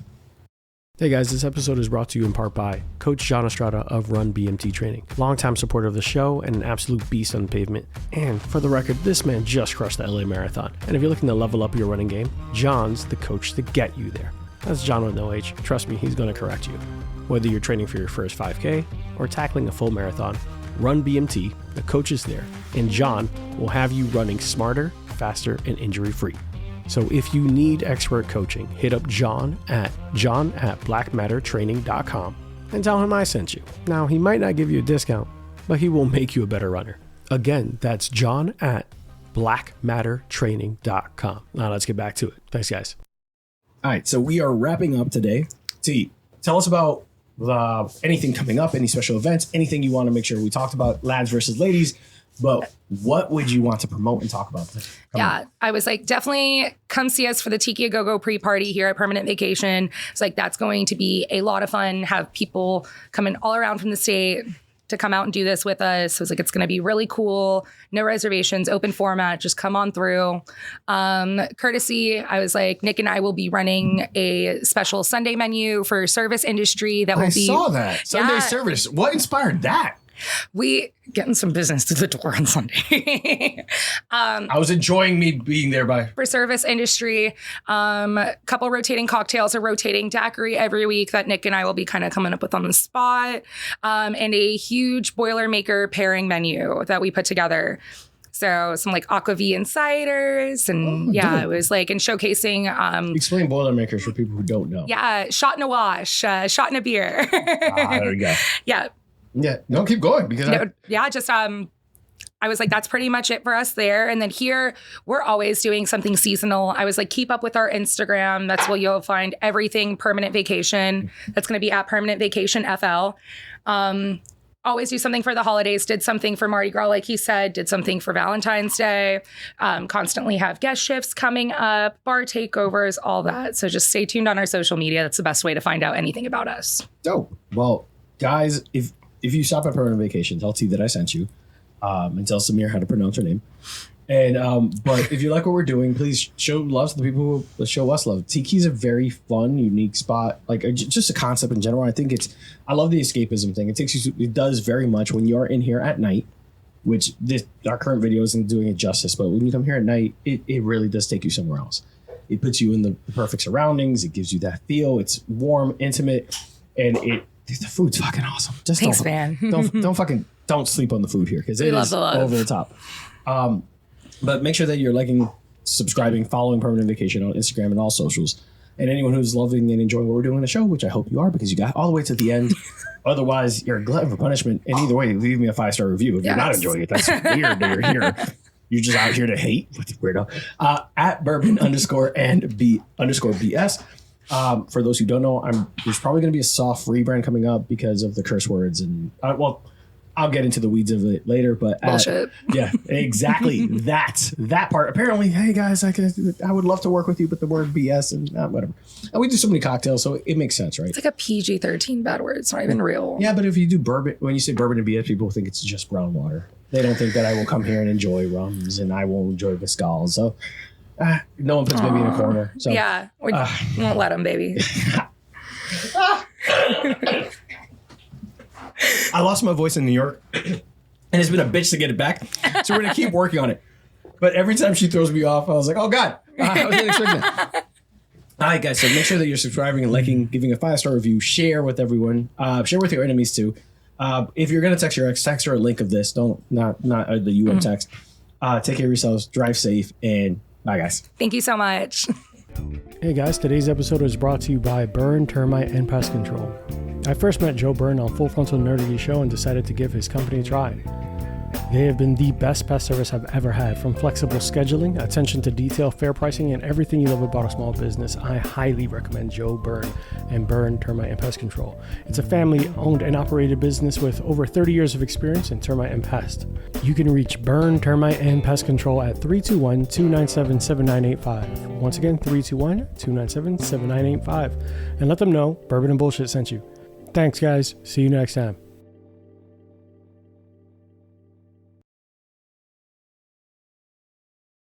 Hey guys, this episode is brought to you in part by Coach John Estrada of Run BMT Training, longtime supporter of the show and an absolute beast on the pavement. And for the record, this man just crushed the LA Marathon. And if you're looking to level up your running game, John's the coach to get you there. That's John with no H. Trust me, he's going to correct you. Whether you're training for your first 5K or tackling a full marathon, Run BMT, the coach is there, and John will have you running smarter, faster, and injury-free. So if you need expert coaching, hit up John at blackmattertraining.com and tell him I sent you. Now, he might not give you a discount, but he will make you a better runner. Again, that's John at blackmattertraining.com. Now let's get back to it. Thanks, guys. All right, so we are wrapping up today. T, tell us about anything coming up, any special events, anything you want to make sure we talked about, lads versus ladies. But what would you want to promote and talk about? I was like, definitely come see us for the Tiki Go pre-party here at Permanent Vacation. It's like, that's going to be a lot of fun. Have people coming all around from the state to come out and do this with us. So it's like, it's going to be really cool. No reservations, open format, just come on through. Courtesy, I was like, Nick and I will be running a special Sunday menu for service industry that will be. I saw that. Sunday service. What inspired that? We getting some business to the door on Sunday. I was enjoying me being there for service industry. Couple rotating cocktails, a rotating daiquiri every week that Nick and I will be kind of coming up with on the spot, and a huge Boilermaker pairing menu that we put together. So some like aquavit and ciders, and it was like, and showcasing. Explain Boilermakers for people who don't know. Yeah, shot in a wash, shot in a beer. There we go. Yeah. Yeah, no, keep going because I was like, that's pretty much it for us there. And then here, we're always doing something seasonal. I was like, keep up with our Instagram. That's where you'll find everything Permanent Vacation. That's going to be at Permanent Vacation FL. Always do something for the holidays. Did something for Mardi Gras, like he said. Did something for Valentine's Day. Constantly have guest shifts coming up, bar takeovers, all that. So just stay tuned on our social media. That's the best way to find out anything about us. Dope. Well, guys, if you stop at Permanent Vacation, tell T that I sent you, and tell Samir how to pronounce her name. And but if you like what we're doing, please show love to the people who show us love. Tiki's a very fun, unique spot, like just a concept in general. I love the escapism thing. It does very much when you're in here at night, which our current video isn't doing it justice, but when you come here at night, it really does take you somewhere else. It puts you in the perfect surroundings. It gives you that feel. It's warm, intimate, and the food's fucking awesome. Just thanks, man. don't sleep on the food here because it is over the top. But make sure that you're liking, subscribing, following Permanent Vacation on Instagram and all socials. And anyone who's loving and enjoying what we're doing in the show, which I hope you are because you got all the way to the end. Otherwise, you're a glutton for punishment. And either way, leave me a 5-star review. If you're not enjoying it, that's weird that you're here. You're just out here to hate. What the weirdo. At Bourbon_and_BS. For those who don't know, there's probably going to be a soft rebrand coming up because of the curse words. And I'll get into the weeds of it later. But bullshit. Yeah, exactly. that part. Apparently, hey guys, I would love to work with you, but the word BS and whatever. And we do so many cocktails, so it makes sense, right? It's like a PG-13 bad word. It's not even real. Yeah, but if you do bourbon, when you say bourbon and BS, people think it's just brown water. They don't think that I will come here and enjoy rums and I will enjoy Viscal. So no one puts baby in a corner. So yeah, we won't let them, baby. I lost my voice in New York, and it's been a bitch to get it back. So we're gonna keep working on it. But every time she throws me off, I was like, "Oh God, I wasn't expecting that." All right, guys. So make sure that you're subscribing and liking, giving a 5-star review, share with everyone, share with your enemies too. If you're gonna text your ex, text her a link of this. Not the UM text. Take care of yourselves. Drive safe, and bye, guys. Thank you so much. Hey guys, today's episode is brought to you by Burn, Termite, and Pest Control. I first met Joe Byrne on Full Frontal Nerdy Show and decided to give his company a try. They have been the best pest service I've ever had. From flexible scheduling, attention to detail, fair pricing, and everything you love about a small business, I highly recommend Joe Byrne and Byrne Termite and Pest Control. It's a family-owned and operated business with over 30 years of experience in termite and pest. You can reach Byrne Termite and Pest Control at 321-297-7985. Once again, 321-297-7985. And let them know Bourbon and Bullshit sent you. Thanks, guys. See you next time.